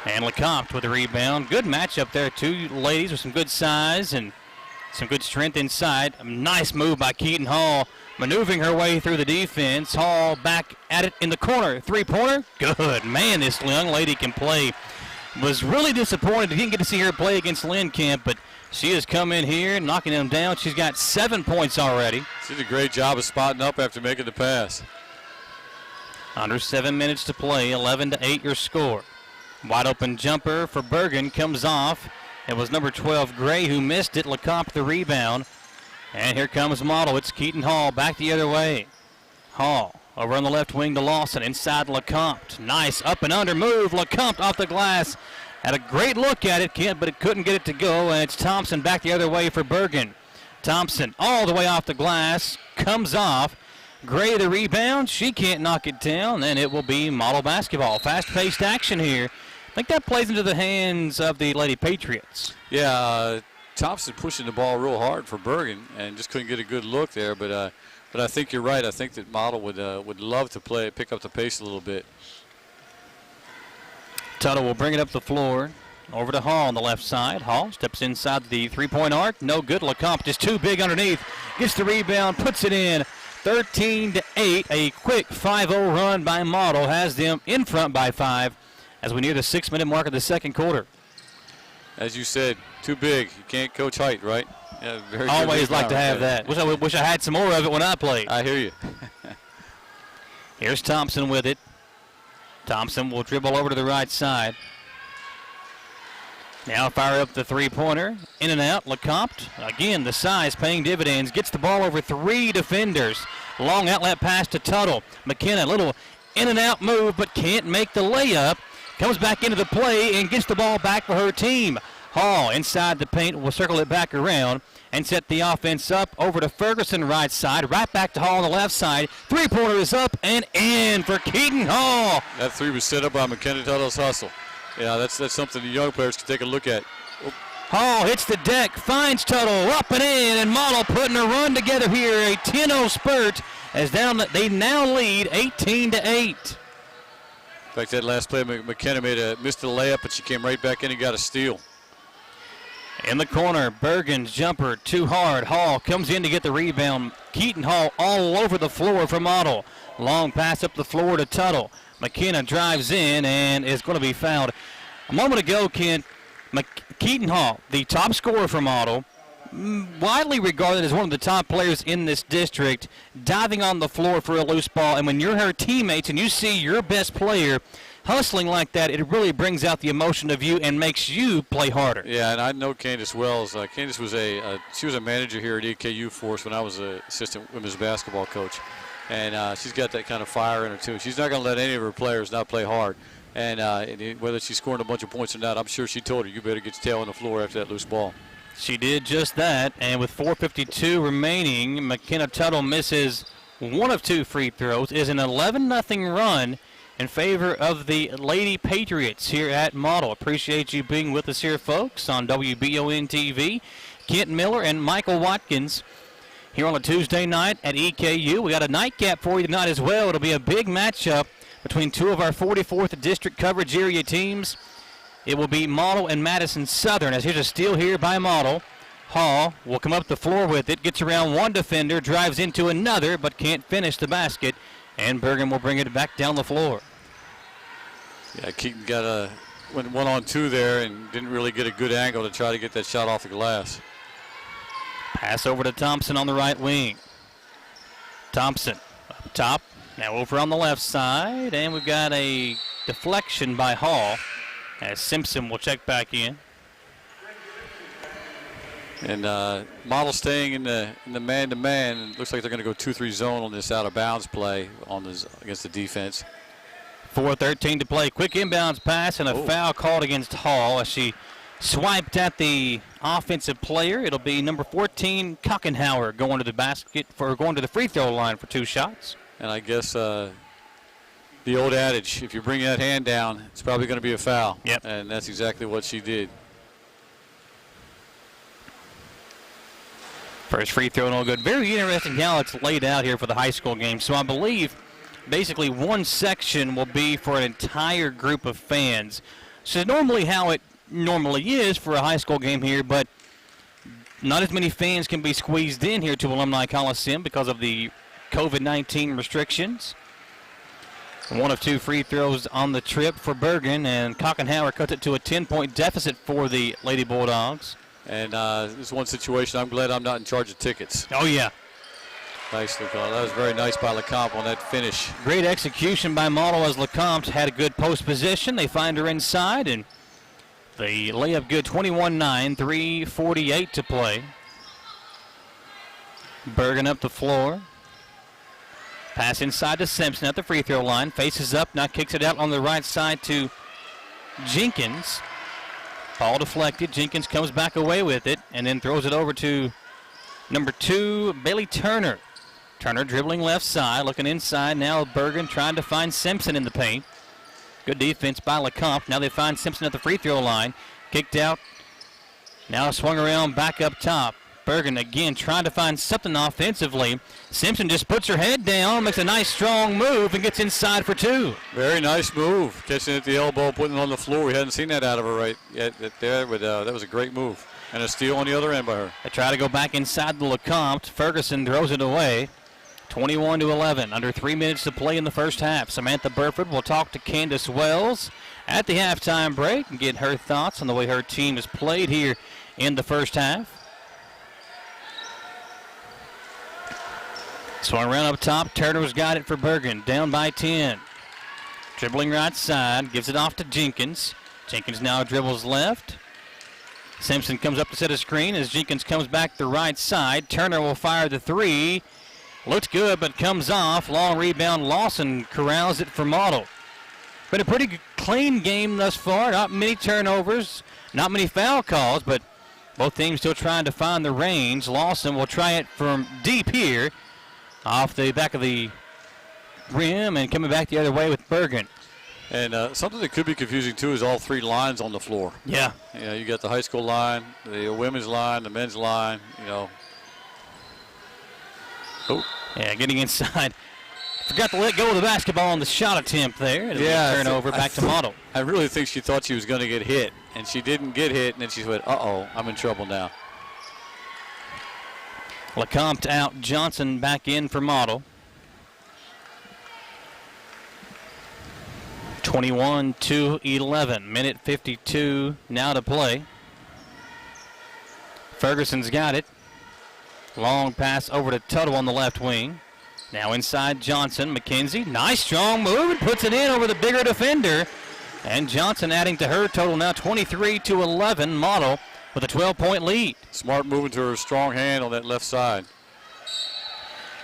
And LeCompte with the rebound. Good matchup there. 2 ladies with some good size and some good strength inside. A nice move by Keaton Hall, maneuvering her way through the defense. Hall back at it in the corner. Three-pointer. Good. Man, this young lady can play. Was really disappointed. Didn't get to see her play against Lynn Kemp, but she has come in here, knocking them down. She's got 7 points already. She did a great job of spotting up after making the pass. Under 7 minutes to play. 11-8 your score. Wide open jumper for Burgin comes off. It was number 12, Gray, who missed it. LeCompte the rebound. And here comes Model. It's Keaton Hall back the other way. Hall over on the left wing to Lawson. Inside LeCompte. Nice up and under move. LeCompte off the glass. Had a great look at it, Kent, but it couldn't get it to go. And it's Thompson back the other way for Burgin. Thompson all the way off the glass. Comes off. Gray the rebound. She can't knock it down. And it will be Model basketball. Fast-paced action here. I think that plays into the hands of the Lady Patriots. Yeah, Thompson pushing the ball real hard for Burgin and just couldn't get a good look there. But I think you're right. I think that Model would love to pick up the pace a little bit. Tuttle will bring it up the floor. Over to Hall on the left side. Hall steps inside the three-point arc. No good. LeCompte just too big underneath. Gets the rebound, puts it in. 13-8. A quick 5-0 run by Model has them in front by 5. As we near the 6-minute mark of the second quarter. As you said, too big. You can't coach height, right? Yeah, always like to have that. Wish I had some more of it when I played. I hear you. Here's Thompson with it. Thompson will dribble over to the right side. Now fire up the three-pointer. In and out, LeCompte. Again, the size paying dividends. Gets the ball over 3 defenders. Long outlet pass to Tuttle. Mckenna, little in and out move, but can't make the layup. Comes back into the play and gets the ball back for her team. Hall inside the paint will circle it back around and set the offense up over to Ferguson right side. Right back to Hall on the left side. Three-pointer is up and in for Keaton Hall. That three was set up by Mckenna Tuttle's hustle. Yeah, that's something the young players can take a look at. Hall hits the deck, finds Tuttle, up and in, and Model putting a run together here. A 10-0 spurt as they now lead 18-8. In fact, that last play, McKenna missed the layup, but she came right back in and got a steal. In the corner, Burgin's jumper too hard. Hall comes in to get the rebound. Keaton Hall all over the floor for Model. Long pass up the floor to Tuttle. McKenna drives in and is going to be fouled. A moment ago, Kent, Keaton Hall, the top scorer for Model, widely regarded as one of the top players in this district, diving on the floor for a loose ball. And when you're her teammates and you see your best player hustling like that, it really brings out the emotion of you and makes you play harder. Yeah, and I know Candace Wells. Candace was she was a manager here at EKU for us when I was an assistant women's basketball coach. And she's got that kind of fire in her, too. She's not going to let any of her players not play hard. And whether she's scoring a bunch of points or not, I'm sure she told her, you better get your tail on the floor after that loose ball. She did just that, and with 4:52 remaining, McKenna Tuttle misses 1 of 2 free throws. It is an 11-0 run in favor of the Lady Patriots here at Model. Appreciate you being with us here, folks, on WBON TV. Kent Miller and Michael Watkins here on a Tuesday night at EKU. We got a nightcap for you tonight as well. It'll be a big matchup between two of our 44th District Coverage Area teams. It will be Model and Madison Southern, as here's a steal here by Model. Hall will come up the floor with it, gets around one defender, drives into another, but can't finish the basket, and Burgin will bring it back down the floor. Yeah, Keaton went 1-on-2 there and didn't really get a good angle to try to get that shot off the glass. Pass over to Thompson on the right wing. Thompson up top, now over on the left side, and we've got a deflection by Hall as Simpson will check back in. And Model staying in the man-to-man. It looks like they're going to go 2-3 zone on this out-of-bounds play against the defense. 4:13 to play. Quick inbounds pass and a foul called against Hall as she swiped at the offensive player. It'll be number 14, Kockenhauer, going to the free throw line for 2 shots. And I guess the old adage, if you bring that hand down, it's probably going to be a foul. Yep. And that's exactly what she did. First free throw, no good. Very interesting how it's laid out here for the high school game. So I believe basically one section will be for an entire group of fans. So normally how it normally is for a high school game here, but not as many fans can be squeezed in here to Alumni Coliseum because of the COVID-19 restrictions. 1 of 2 free throws on the trip for Burgin, and Kockenhauer cuts it to a 10-point deficit for the Lady Bulldogs. And this is one situation I'm glad I'm not in charge of tickets. Oh, yeah. Nicely called. That was very nice by LeCompte on that finish. Great execution by Model as LeCompte had a good post position. They find her inside, and the layup good, 21-9, 3:48 to play. Burgin up the floor. Pass inside to Simpson at the free throw line. Faces up, now kicks it out on the right side to Jenkins. Ball deflected. Jenkins comes back away with it and then throws it over to number 2, Bailey Turner. Turner dribbling left side, looking inside. Now Burgin trying to find Simpson in the paint. Good defense by LeCompte. Now they find Simpson at the free throw line. Kicked out. Now swung around back up top. Burgin again trying to find something offensively. Simpson just puts her head down, makes a nice strong move, and gets inside for 2. Very nice move. Catching it at the elbow, putting it on the floor. We hadn't seen that out of her right yet there, but that was a great move. And a steal on the other end by her. They try to go back inside the LeCompte. Ferguson throws it away. 21-11. Under 3 minutes to play in the first half. Samantha Burford will talk to Candace Wells at the halftime break and get her thoughts on the way her team has played here in the first half. Swung around up top. Turner's got it for Burgin. Down by 10. Dribbling right side. Gives it off to Jenkins. Jenkins now dribbles left. Simpson comes up to set a screen as Jenkins comes back the right side. Turner will fire the 3. Looks good, but comes off. Long rebound. Lawson corrals it for Model. Been a pretty clean game thus far. Not many turnovers. Not many foul calls, but both teams still trying to find the range. Lawson will try it from deep here. Off the back of the rim and coming back the other way with Burgin. And something that could be confusing, too, is all 3 lines on the floor. Yeah. You know, you got the high school line, the women's line, the men's line, you know. Oh. Yeah, getting inside. Forgot to let go of the basketball on the shot attempt there. It'll turnover back to Model. I really think she thought she was going to get hit, and she didn't get hit, and then she went, uh-oh, I'm in trouble now. LeCompte out, Johnson back in for Model. 21-11, minute 52 now to play. Ferguson's got it. Long pass over to Tuttle on the left wing. Now inside Johnson, McKenzie, nice strong move and puts it in over the bigger defender. And Johnson adding to her total now 23-11, Model with a 12-point lead. Smart moving to her strong hand on that left side.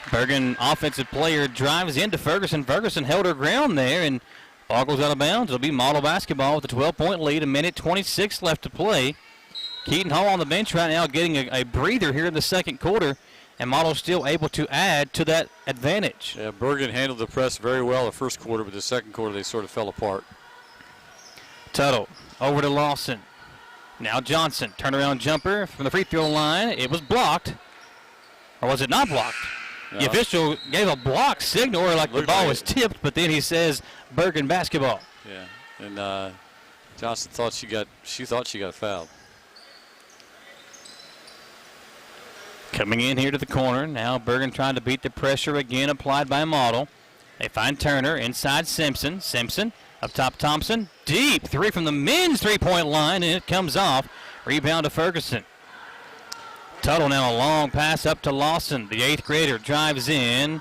Burgin, offensive player, drives into Ferguson. Ferguson held her ground there, and ball goes out of bounds. It'll be Model basketball with a 12-point lead. A minute 26 left to play. Keaton Hall on the bench right now getting a breather here in the second quarter, and Model still able to add to that advantage. Yeah, Burgin handled the press very well the first quarter, but the second quarter they sort of fell apart. Tuttle over to Lawson. Now Johnson, turnaround jumper from the free throw line. It was blocked. Or was it not blocked? No. The official gave a block signal or like the ball was tipped, but then he says Burgin basketball. Yeah, and Johnson thought she got fouled. Coming in here to the corner. Now Burgin trying to beat the pressure again applied by Model. They find Turner inside Simpson. Simpson up top Thompson. Deep three from the men's three-point line, and it comes off. Rebound to Ferguson. Tuttle now a long pass up to Lawson. The 8th grader drives in.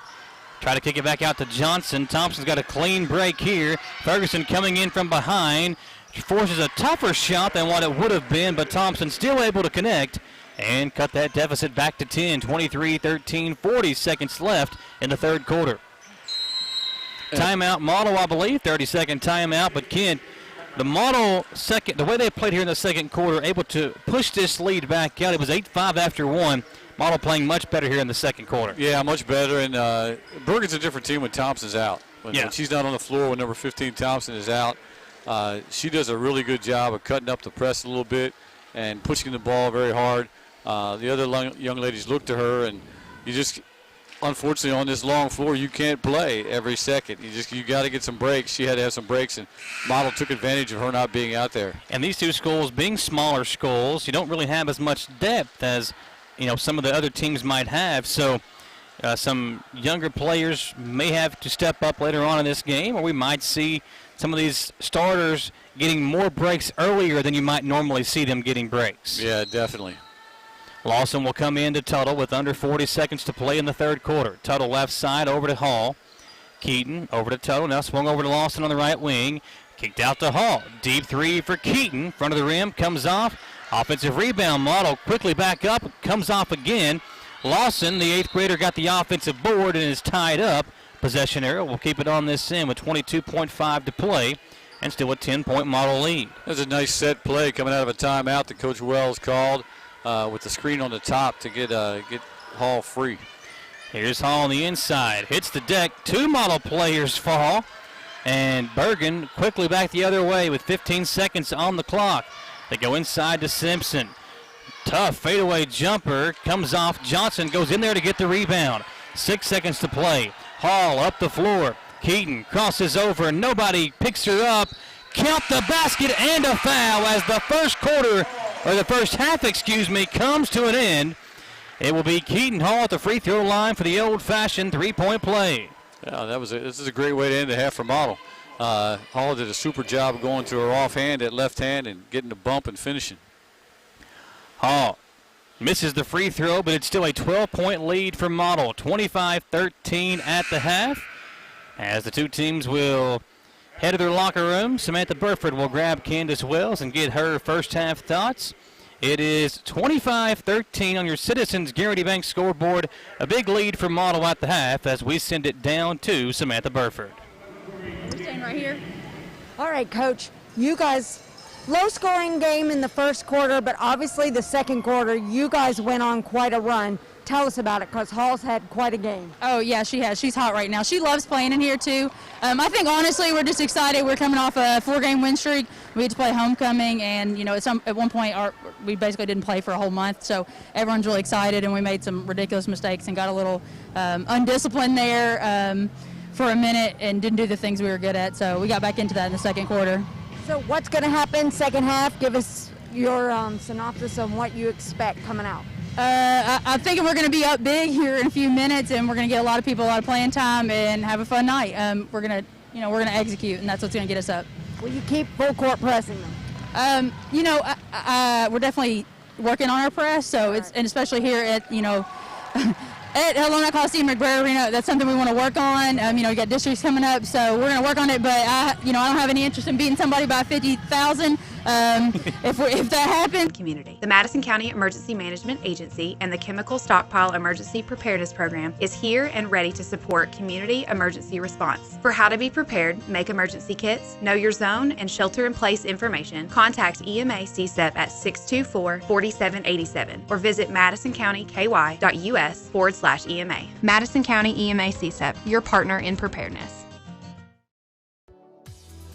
Try to kick it back out to Johnson. Thompson's got a clean break here. Ferguson coming in from behind. Forces a tougher shot than what it would have been, but Thompson still able to connect and cut that deficit back to 10. 23-13, 40 seconds left in the third quarter. Timeout Model, I believe. 30-second timeout, but Kent, the Model second, the way they played here in the second quarter, able to push this lead back out. It was 8-5 after one. Model playing much better here in the second quarter. Yeah, much better. And Burgin's a different team when Thompson's out. When she's not on the floor, when number 15 Thompson is out, she does a really good job of cutting up the press a little bit and pushing the ball very hard. The other young ladies look to her, and you just, unfortunately, on this long floor, you can't play every second. You got to get some breaks. She had to have some breaks, and Model took advantage of her not being out there. And these two schools being smaller schools, you don't really have as much depth as some of the other teams might have. So some younger players may have to step up later on in this game, or we might see some of these starters getting more breaks earlier than you might normally see them getting breaks. Yeah, definitely. Lawson will come in to Tuttle with under 40 seconds to play in the third quarter. Tuttle left side over to Hall. Keaton over to Tuttle. Now swung over to Lawson on the right wing. Kicked out to Hall. Deep three for Keaton. Front of the rim. Comes off. Offensive rebound. Model quickly back up. Comes off again. Lawson, the 8th grader, got the offensive board and is tied up. Possession error. We'll keep it on this end with 22.5 to play. And still a 10-point Model lead. That's a nice set play coming out of a timeout that Coach Wells called. With the screen on the top to get Hall free. Here's Hall on the inside. Hits the deck. 2 Model players fall. And Burgin quickly back the other way with 15 seconds on the clock. They go inside to Simpson. Tough fadeaway jumper. Comes off. Johnson goes in there to get the rebound. 6 seconds to play. Hall up the floor. Keaton crosses over. Nobody picks her up. Count the basket and a foul as the first half, comes to an end. It will be Keaton Hall at the free throw line for the old-fashioned three-point play. Yeah, this is a great way to end the half for Model. Hall did a super job going to her offhand at left hand and getting the bump and finishing. Hall misses the free throw, but it's still a 12-point lead for Model. 25-13 at the half. As the two teams will head to their locker room, Samantha Burford will grab Candace Wells and get her first half thoughts. It is 25-13 on your Citizens Guarantee Bank scoreboard. A big lead for Model at the half as we send it down to Samantha Burford. We're staying right here. All right, Coach. You guys, low-scoring game in the first quarter, but obviously the second quarter, you guys went on quite a run. Tell us about it, because Hall's had quite a game. Oh, yeah, she has. She's hot right now. She loves playing in here, too. I think, honestly, we're just excited. We're coming off a 4-game win streak. We had to play homecoming, and, at one point, we basically didn't play for a whole month, so everyone's really excited, and we made some ridiculous mistakes and got a little undisciplined there for a minute and didn't do the things we were good at, so we got back into that in the second quarter. So what's going to happen second half? Give us your synopsis on what you expect coming out. I'm thinking we're going to be up big here in a few minutes, and we're going to get a lot of people a lot of playing time and have a fun night. We're going to execute, and that's what's going to get us up. Will you keep full court pressing them? We're definitely working on our press, so and especially here at at Alumni Coliseum McBrayer Arena, that's something we want to work on. We got districts coming up, so we're going to work on it. But I don't have any interest in beating somebody by 50,000. If that happens. Community. The Madison County Emergency Management Agency and the Chemical Stockpile Emergency Preparedness Program is here and ready to support community emergency response. For how to be prepared, make emergency kits, know your zone, and shelter-in-place information, contact EMA CSEP at 624-4787 or visit madisoncountyky.us/EMA. Madison County EMA CSEP, your partner in preparedness.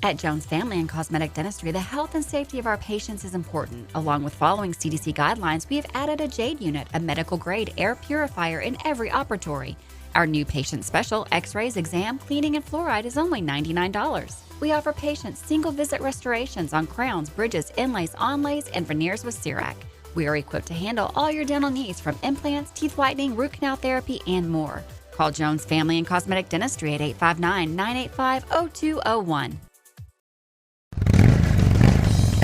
At Jones Family and Cosmetic Dentistry, the health and safety of our patients is important. Along with following CDC guidelines, we have added a JADE unit, a medical-grade air purifier in every operatory. Our new patient special, X-rays, exam, cleaning, and fluoride is only $99. We offer patients single-visit restorations on crowns, bridges, inlays, onlays, and veneers with CERAC. We are equipped to handle all your dental needs from implants, teeth whitening, root canal therapy, and more. Call Jones Family and Cosmetic Dentistry at 859-985-0201.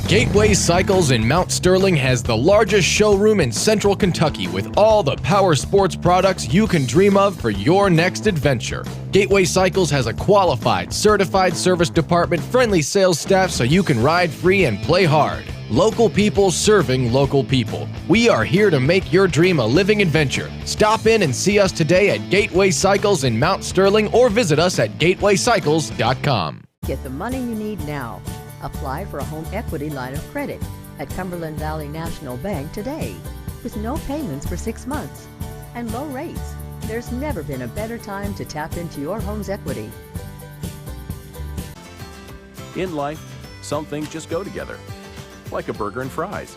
Gateway Cycles in Mount Sterling has the largest showroom in central Kentucky with all the power sports products you can dream of for your next adventure. Gateway Cycles has a qualified, certified service department, friendly sales staff so you can ride free and play hard. Local people serving local people. We are here to make your dream a living adventure. Stop in and see us today at Gateway Cycles in Mount Sterling or visit us at gatewaycycles.com. Get the money you need now. Apply for a home equity line of credit at Cumberland Valley National Bank today with no payments for 6 months and low rates. There's never been a better time to tap into your home's equity. In life, some things just go together, like a burger and fries.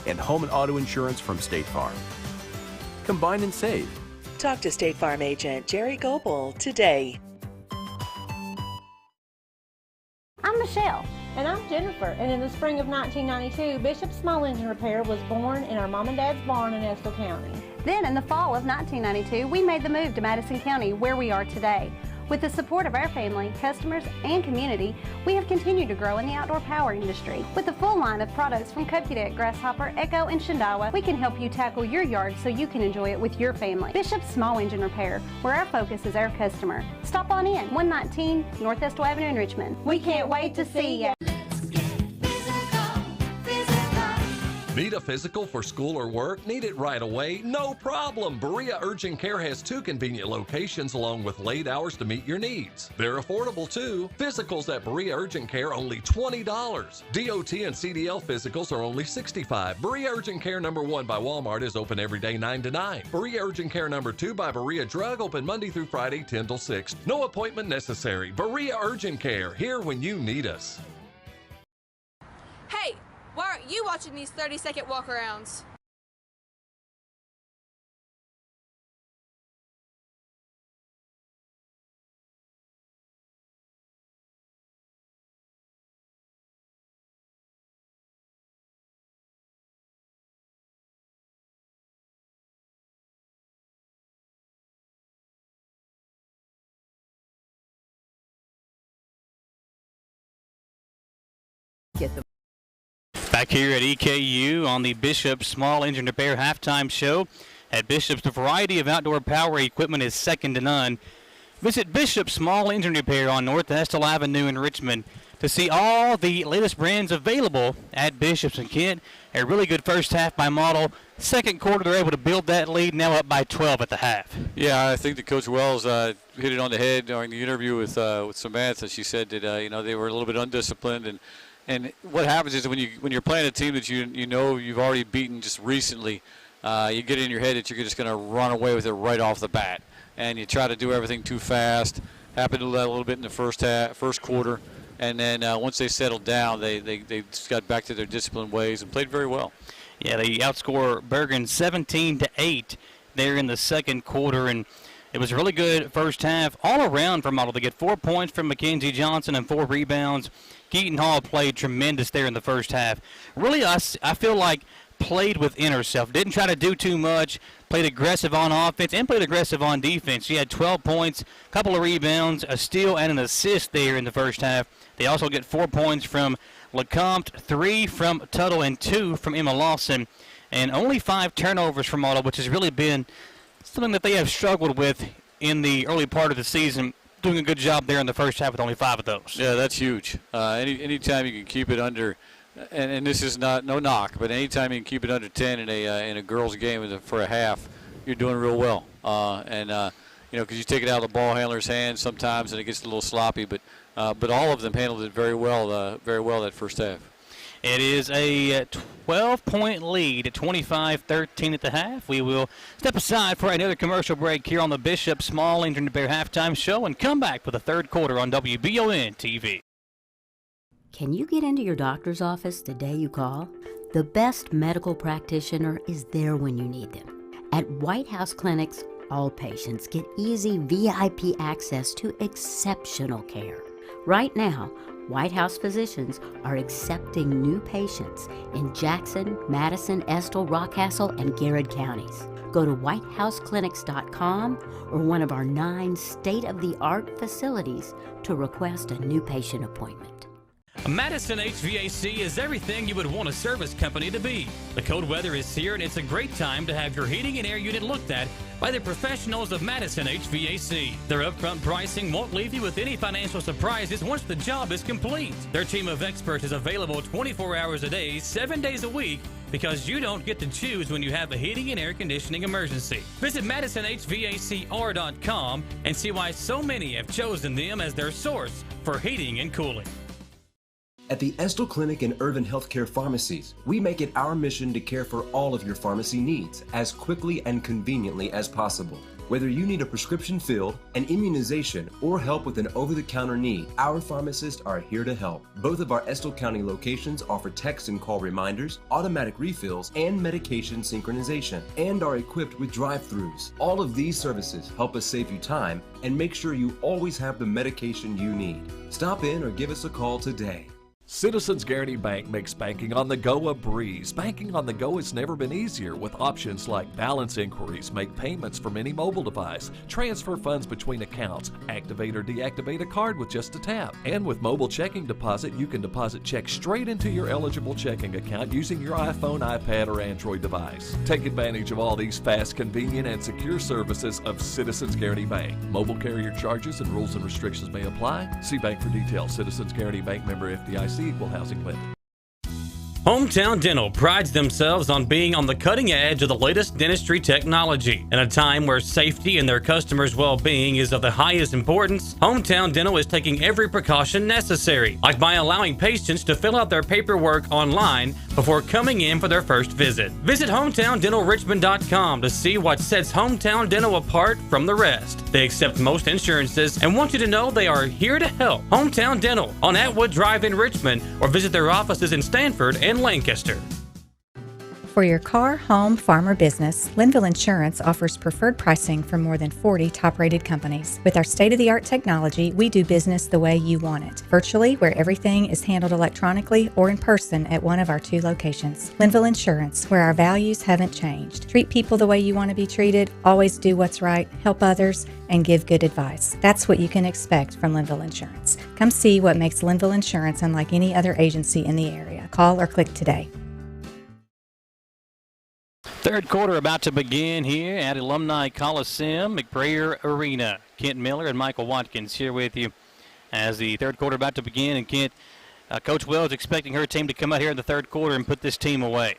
And home and auto insurance from State Farm. Combine and save. Talk to State Farm agent Jerry Goebel today. I'm Michelle. And I'm Jennifer. And in the spring of 1992, Bishop Small Engine Repair was born in our mom and dad's barn in Estill County. Then in the fall of 1992, we made the move to Madison County, where we are today. With the support of our family, customers, and community, we have continued to grow in the outdoor power industry. With a full line of products from Kopudet, Grasshopper, Echo, and Shindawa, we can help you tackle your yard so you can enjoy it with your family. Bishop Small Engine Repair, where our focus is our customer. Stop on in, 119 North Estill Avenue in Richmond. We can't wait to see you. Need a physical for school or work? Need it right away? No problem. Berea Urgent Care has 2 convenient locations along with late hours to meet your needs. They're affordable too. Physicals at Berea Urgent Care only $20. DOT and CDL physicals are only $65. Berea Urgent Care number 1 by Walmart is open every day 9 to 9. Berea Urgent Care number 2 by Berea Drug open Monday through Friday 10 till 6. No appointment necessary. Berea Urgent Care, here when you need us. Hey, why aren't you watching these 30-second walk-arounds? Get the Back here at EKU on the Bishop Small Engine Repair halftime show. At Bishop's, the variety of outdoor power equipment is second to none. Visit Bishop Small Engine Repair on North Estill Avenue in Richmond to see all the latest brands available at Bishop's and Kent. A really good first half by Model. Second quarter, they're able to build that lead, now up by 12 at the half. Yeah, I think that Coach Wells hit it on the head during the interview with Samantha. She said that they were a little bit undisciplined, and what happens is when you're playing a team that you know you've already beaten just recently, you get in your head that you're just going to run away with it right off the bat, and you try to do everything too fast. Happened to do that a little bit in the first quarter, and then once they settled down, they just got back to their disciplined ways and played very well. Yeah, they outscore Burgin 17-8 there in the second quarter, and it was a really good first half all around for Model. They get 4 points from Mackenzie Johnson and 4 rebounds. Keaton Hall played tremendous there in the first half. Really, I feel like played within herself. Didn't try to do too much. Played aggressive on offense and played aggressive on defense. She had 12 points, a couple of rebounds, a steal, and an assist there in the first half. They also get 4 points from LeCompte, 3 from Tuttle, and 2 from Emma Lawson. And only 5 turnovers from Model, which has really been something that they have struggled with in the early part of the season. Doing a good job there in the first half with only 5 of those. Yeah, that's huge. Anytime you can keep it under, and this is no knock, but anytime you can keep it under 10 in a girls' game for a half, you're doing real well. Because you take it out of the ball handler's hands sometimes and it gets a little sloppy, but all of them handled it very well that first half. It is a 12-point lead at 25-13 at the half. We will step aside for another commercial break here on the Bishop Small Engine Repair halftime show and come back for the third quarter on WBON TV. Can you get into your doctor's office the day you call? The best medical practitioner is there when you need them. At White House Clinics, all patients get easy VIP access to exceptional care. Right now, White House physicians are accepting new patients in Jackson, Madison, Estill, Rockcastle, and Garrett counties. Go to whitehouseclinics.com or one of our 9 state-of-the-art facilities to request a new patient appointment. Madison HVAC is everything you would want a service company to be. The cold weather is here, and it's a great time to have your heating and air unit looked at by the professionals of Madison HVAC. Their upfront pricing won't leave you with any financial surprises once the job is complete. Their team of experts is available 24 hours a day, 7 days a week, because you don't get to choose when you have a heating and air conditioning emergency. Visit MadisonHVACR.com and see why so many have chosen them as their source for heating and cooling. At the Estill Clinic and Urban Healthcare Pharmacies, we make it our mission to care for all of your pharmacy needs as quickly and conveniently as possible. Whether you need a prescription filled, an immunization, or help with an over-the-counter need, our pharmacists are here to help. Both of our Estill County locations offer text and call reminders, automatic refills, and medication synchronization, and are equipped with drive-thrus. All of these services help us save you time and make sure you always have the medication you need. Stop in or give us a call today. Citizens Guaranty Bank makes banking on the go a breeze. Banking on the go has never been easier with options like balance inquiries, make payments from any mobile device, transfer funds between accounts, activate or deactivate a card with just a tap. And with mobile checking deposit, you can deposit checks straight into your eligible checking account using your iPhone, iPad, or Android device. Take advantage of all these fast, convenient, and secure services of Citizens Guaranty Bank. Mobile carrier charges and rules and restrictions may apply. See bank for details. Citizens Guaranty Bank, member FDIC. Equal housing lender. Hometown Dental prides themselves on being on the cutting edge of the latest dentistry technology. In a time where safety and their customers' well-being is of the highest importance, Hometown Dental is taking every precaution necessary, like by allowing patients to fill out their paperwork online before coming in for their first visit. Visit HometownDentalRichmond.com to see what sets Hometown Dental apart from the rest. They accept most insurances and want you to know they are here to help. Hometown Dental on Atwood Drive in Richmond, or visit their offices in Stanford and Lancaster. For your car, home, farm, or business, Linville Insurance offers preferred pricing from more than 40 top-rated companies. With our state-of-the-art technology, we do business the way you want it, virtually, where everything is handled electronically or in person at one of our 2 locations. Linville Insurance, where our values haven't changed. Treat people the way you want to be treated, always do what's right, help others, and give good advice. That's what you can expect from Linville Insurance. Come see what makes Linville Insurance unlike any other agency in the area. Call or click today. Third quarter about to begin here at Alumni Coliseum, McBrayer Arena. Kent Miller and Michael Watkins here with you as the third quarter about to begin. And Kent, Coach Wells expecting her team to come out here in the third quarter and put this team away.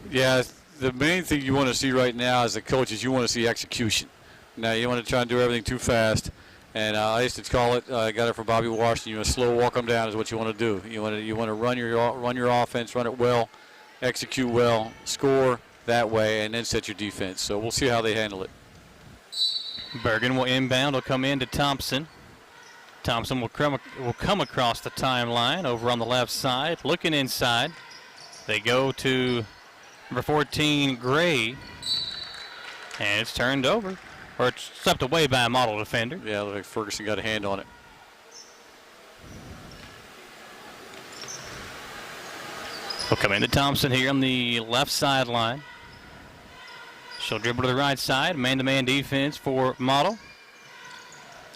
Yeah, the main thing you want to see right now as a coach is you want to see execution. Now, you want to try and do everything too fast. And I used to call it, I got it from Bobby Washington, you want to slow walk them down is what you want to do. You want to run your offense, run it well, execute well, score that way, and then set your defense. So we'll see how they handle it. Burgin will inbound, will come in to Thompson. Thompson will come across the timeline over on the left side, looking inside. They go to number 14, Gray, and it's turned over, or it's swept away by a model defender. Yeah, looks like Ferguson got a hand on it. Will come into Thompson here on the left sideline. She'll dribble to the right side. Man-to-man defense for Model.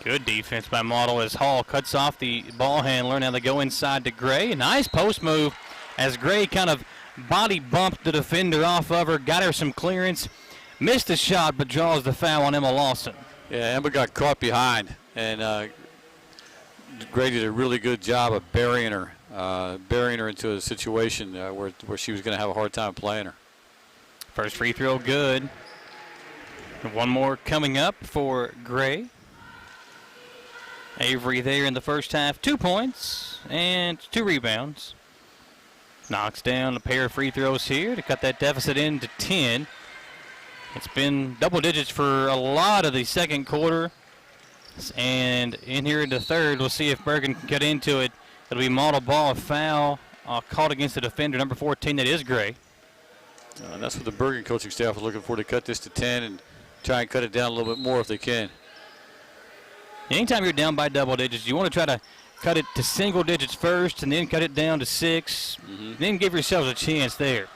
Good defense by Model as Hall cuts off the ball handler. Now they go inside to Gray. Nice post move as Gray kind of body bumped the defender off of her. Got her some clearance. Missed the shot, but draws the foul on Emma Lawson. Yeah, Emma got caught behind, and Gray did a really good job of burying her into a situation where she was going to have a hard time playing her. First free throw good. One more coming up for Gray. Avery there in the first half, 2 points and 2 rebounds. Knocks down a pair of free throws here to cut that deficit into 10. It's been double digits for a lot of the second quarter. And in here in the third, we'll see if Burgin can get into it It'll be model ball, a foul caught against the defender, number 14, that is Gray. That's what the Burgin coaching staff is looking for, to cut this to 10 and try and cut it down a little bit more if they can. Anytime you're down by double digits, you want to try to cut it to single digits first and then cut it down to 6. Then give yourselves a chance there.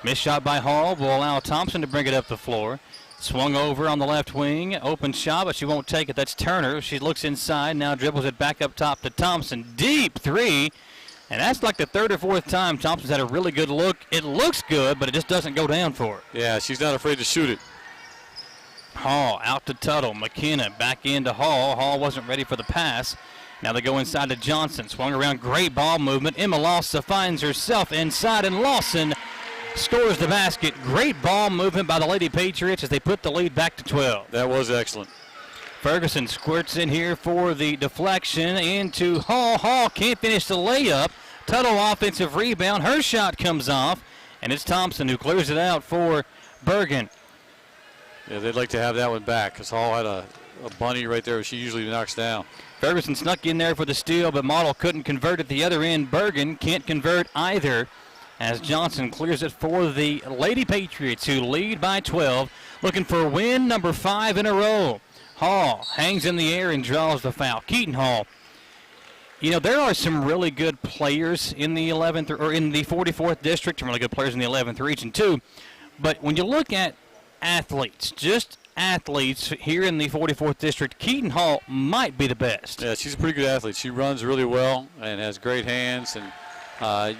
Missed shot by Hall will allow Thompson to bring it up the floor. Swung over on the left wing. Open shot, but she won't take it. That's Turner. She looks inside, now dribbles it back up top to Thompson. Deep three. And that's like the third or fourth time Thompson's had a really good look. It looks good, but it just doesn't go down for her. Yeah, she's not afraid to shoot it. Hall out to Tuttle. McKenna back into Hall. Hall wasn't ready for the pass. Now they go inside to Johnson. Swung around, great ball movement. Emma Lawson finds herself inside, and Lawson scores the basket. Great ball movement by the Lady Patriots as they put the lead back to 12. That was excellent. Ferguson squirts in here for the deflection into Hall. Hall can't finish the layup. Tuttle offensive rebound. Her shot comes off, and it's Thompson who clears it out for Burgin. Yeah, they'd like to have that one back because Hall had a bunny right there she usually knocks down. Ferguson snuck in there for the steal, but Model couldn't convert at the other end. Burgin can't convert either as Johnson clears it for the Lady Patriots, who lead by 12, looking for win number 5 in a row. Hall hangs in the air and draws the foul. Keaton Hall. You know, there are some really good players in the 11th or in the 44th district, some really good players in the 11th region too. But when you look at athletes, just athletes here in the 44th district, Keaton Hall might be the best. Yeah, she's a pretty good athlete. She runs really well and has great hands, and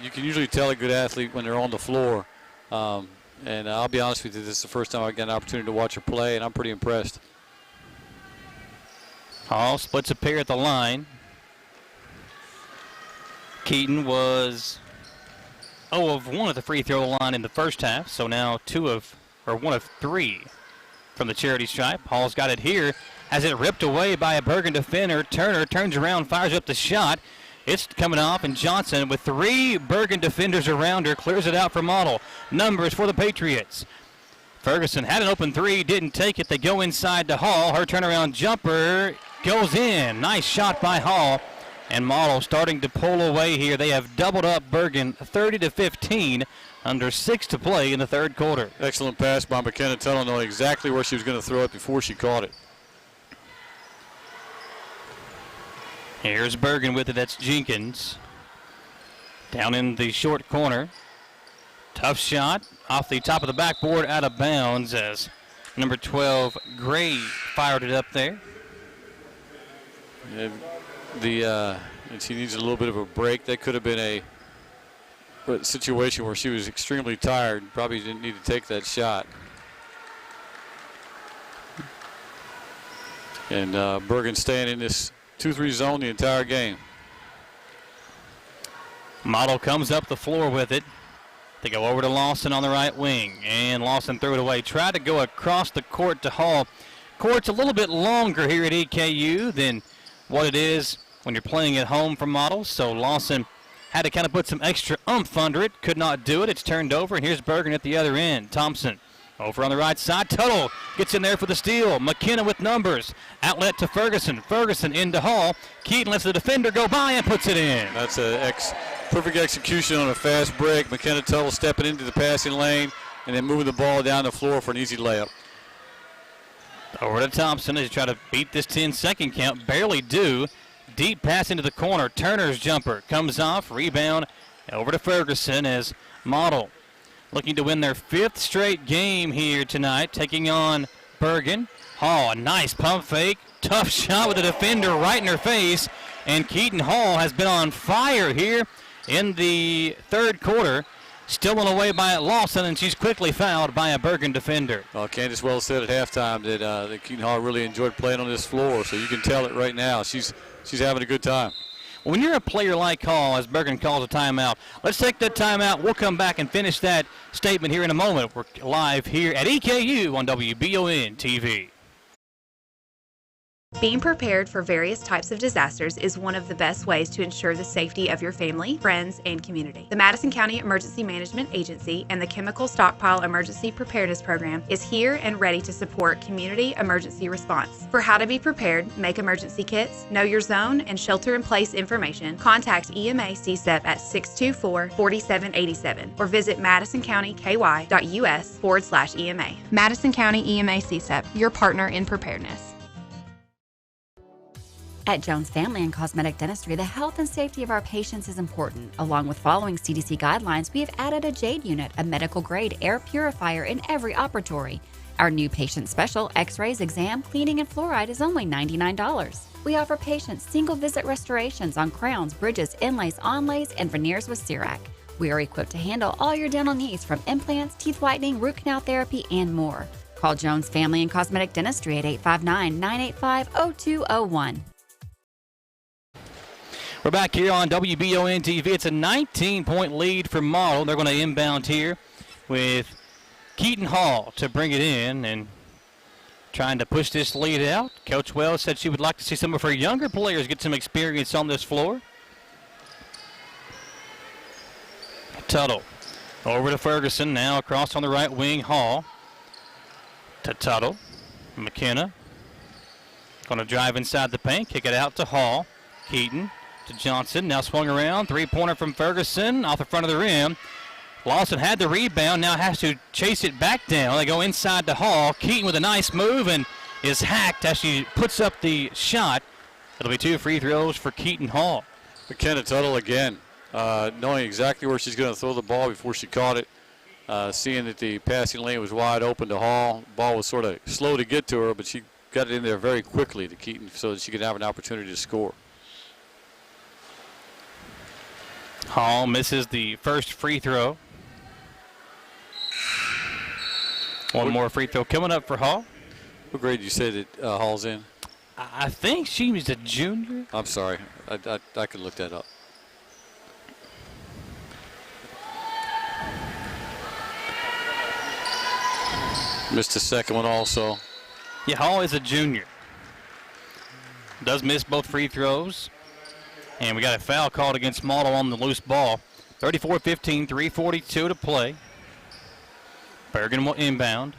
you can usually tell a good athlete when they're on the floor. And I'll be honest with you, this is the first time I got an opportunity to watch her play, and I'm pretty impressed. Hall splits a pair at the line. Keaton was 0 of 1 at the free throw line in the first half, so now 1 of 3 from the charity stripe. Hall's got it here, has it ripped away by a Burgin defender. Turner turns around, fires up the shot. It's coming off, and Johnson, with 3 Burgin defenders around her, clears it out for Model. Numbers for the Patriots. Ferguson had an open 3, didn't take it. They go inside to Hall. Her turnaround jumper goes in. Nice shot by Hall. And Model starting to pull away here. They have doubled up Burgin 30-15. Under 6 to play in the third quarter. Excellent pass by Mckenna Tuttle, knowing exactly where she was going to throw it before she caught it. Here's Burgin with it. That's Jenkins. Down in the short corner. Tough shot off the top of the backboard, out of bounds as number 12, Gray, fired it up there. And she needs a little bit of a break. That could have been a situation where she was extremely tired. Probably didn't need to take that shot. And Burgin staying in this 2-3 zone the entire game. Model comes up the floor with it. They go over to Lawson on the right wing, and Lawson threw it away. Tried to go across the court to Hall. Court's a little bit longer here at EKU than what it is when you're playing at home for Model, so Lawson had to kind of put some extra oomph under it. Could not do it. It's turned over, and here's Burgin at the other end. Thompson over on the right side. Tuttle gets in there for the steal. McKenna with numbers. Outlet to Ferguson. Ferguson into Hall. Keaton lets the defender go by and puts it in. That's a perfect execution on a fast break. McKenna Tuttle stepping into the passing lane and then moving the ball down the floor for an easy layup. Over to Thompson as he try to beat this 10-second count. Barely do. Deep pass into the corner. Turner's jumper comes off. Rebound over to Ferguson as Model looking to win their 5th straight game here tonight, taking on Burgin. Hall, a nice pump fake. Tough shot with the defender right in her face. And Keaton Hall has been on fire here in the third quarter. Stolen away by Lawson, and she's quickly fouled by a Burgin defender. Well, Candace Wells said at halftime that Keaton Hall really enjoyed playing on this floor, so you can tell it right now. She's having a good time. When you're a player like Hall, as Burgin calls a timeout, let's take that timeout. We'll come back and finish that statement here in a moment. We're live here at EKU on WBON TV. Being prepared for various types of disasters is one of the best ways to ensure the safety of your family, friends, and community. The Madison County Emergency Management Agency and the Chemical Stockpile Emergency Preparedness Program is here and ready to support community emergency response. For how to be prepared, make emergency kits, know your zone, and shelter-in-place information, contact EMA CSEP at 624-4787 or visit madisoncountyky.us/EMA. Madison County EMA CSEP, your partner in preparedness. At Jones Family and Cosmetic Dentistry, the health and safety of our patients is important. Along with following CDC guidelines, we have added a JADE unit, a medical-grade air purifier in every operatory. Our new patient special, X-rays, exam, cleaning, and fluoride is only $99. We offer patients single-visit restorations on crowns, bridges, inlays, onlays, and veneers with CERAC. We are equipped to handle all your dental needs from implants, teeth whitening, root canal therapy, and more. Call Jones Family and Cosmetic Dentistry at 859-985-0201. We're back here on WBON TV. It's a 19-point lead for Model. They're going to inbound here with Keaton Hall to bring it in and trying to push this lead out. Coach Wells said she would like to see some of her younger players get some experience on this floor. Tuttle over to Ferguson, now across on the right wing. Hall to Tuttle. Mckenna going to drive inside the paint, kick it out to Hall. Keaton to Johnson, now swung around, three-pointer from Ferguson off the front of the rim. Lawson had the rebound, now has to chase it back down. They go inside to Hall. Keaton with a nice move and is hacked as she puts up the shot. It'll be 2 free throws for Keaton Hall. Mckenna Tuttle again, knowing exactly where she's going to throw the ball before she caught it. Seeing that the passing lane was wide open to Hall. The ball was sort of slow to get to her, but she got it in there very quickly to Keaton so that she could have an opportunity to score. Hall misses the first free throw. One more free throw coming up for Hall. What grade did you say that Hall's in? I think she was a junior. I'm sorry. I could look that up. Missed the second one also. Yeah, Hall is a junior. Does miss both free throws. And we got a foul called against Model on the loose ball. 34-15, 3:42 to play. Burgin will inbound.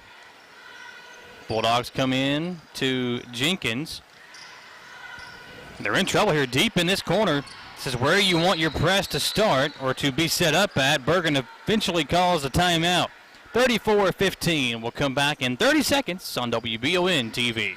Bulldogs come in to Jenkins. They're in trouble here deep in this corner. This is where you want your press to start or to be set up at. Burgin eventually calls a timeout. 34-15. We'll come back in 30 seconds on WBON TV.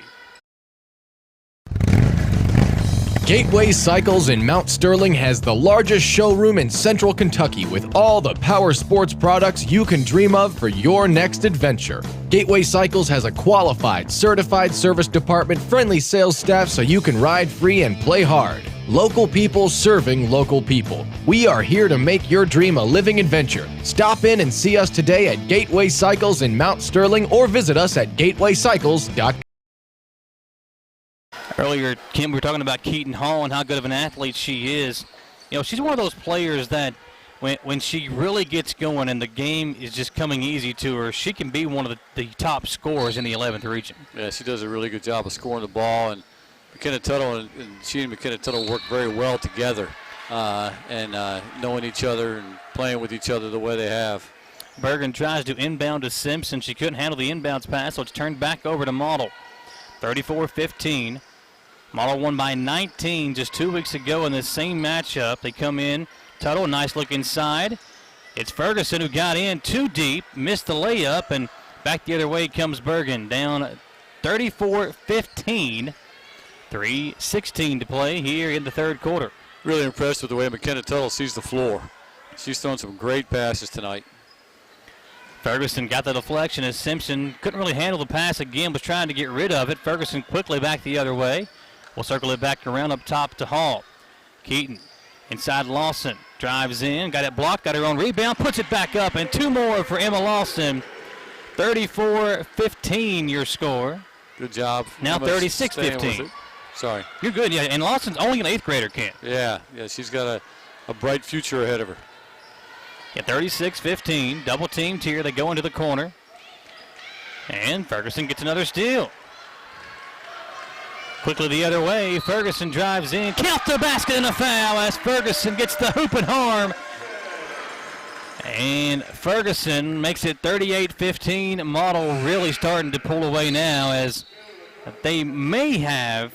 Gateway Cycles in Mount Sterling has the largest showroom in central Kentucky with all the power sports products you can dream of for your next adventure. Gateway Cycles has a qualified, certified service department, friendly sales staff so you can ride free and play hard. Local people serving local people. We are here to make your dream a living adventure. Stop in and see us today at Gateway Cycles in Mount Sterling or visit us at gatewaycycles.com. Earlier, Kim, we were talking about Keaton Hall and how good of an athlete she is. You know, she's one of those players that when she really gets going and the game is just coming easy to her, she can be one of the top scorers in the 11th region. Yeah, she does a really good job of scoring the ball. And Mckenna Tuttle and she and Mckenna Tuttle work very well together and knowing each other and playing with each other the way they have. Burgin tries to inbound to Simpson. She couldn't handle the inbounds pass, so it's turned back over to Model. 34-15. Model won by 19 just 2 weeks ago in this same matchup. They come in. Tuttle, nice look inside. It's Ferguson who got in too deep, missed the layup, and back the other way comes Burgin. Down 34-15. 3:16 to play here in the third quarter. Really impressed with the way Mckenna Tuttle sees the floor. She's thrown some great passes tonight. Ferguson got the deflection as Simpson couldn't really handle the pass again, was trying to get rid of it. Ferguson quickly back the other way. We'll circle it back around up top to Hall. Keaton inside Lawson. Drives in, got it blocked, got her own rebound, puts it back up, and two more for Emma Lawson. 34-15 your score. Good job. Now 36-15. Sorry. You're good, yeah, and Lawson's only an 8th grader, Kent. Yeah, she's got a bright future ahead of her. Yeah, 36-15, double teamed here. They go into the corner. And Ferguson gets another steal. Quickly the other way, Ferguson drives in, count the basket and a foul as Ferguson gets the hoop and harm. And Ferguson makes it 38-15. Model really starting to pull away now as they may have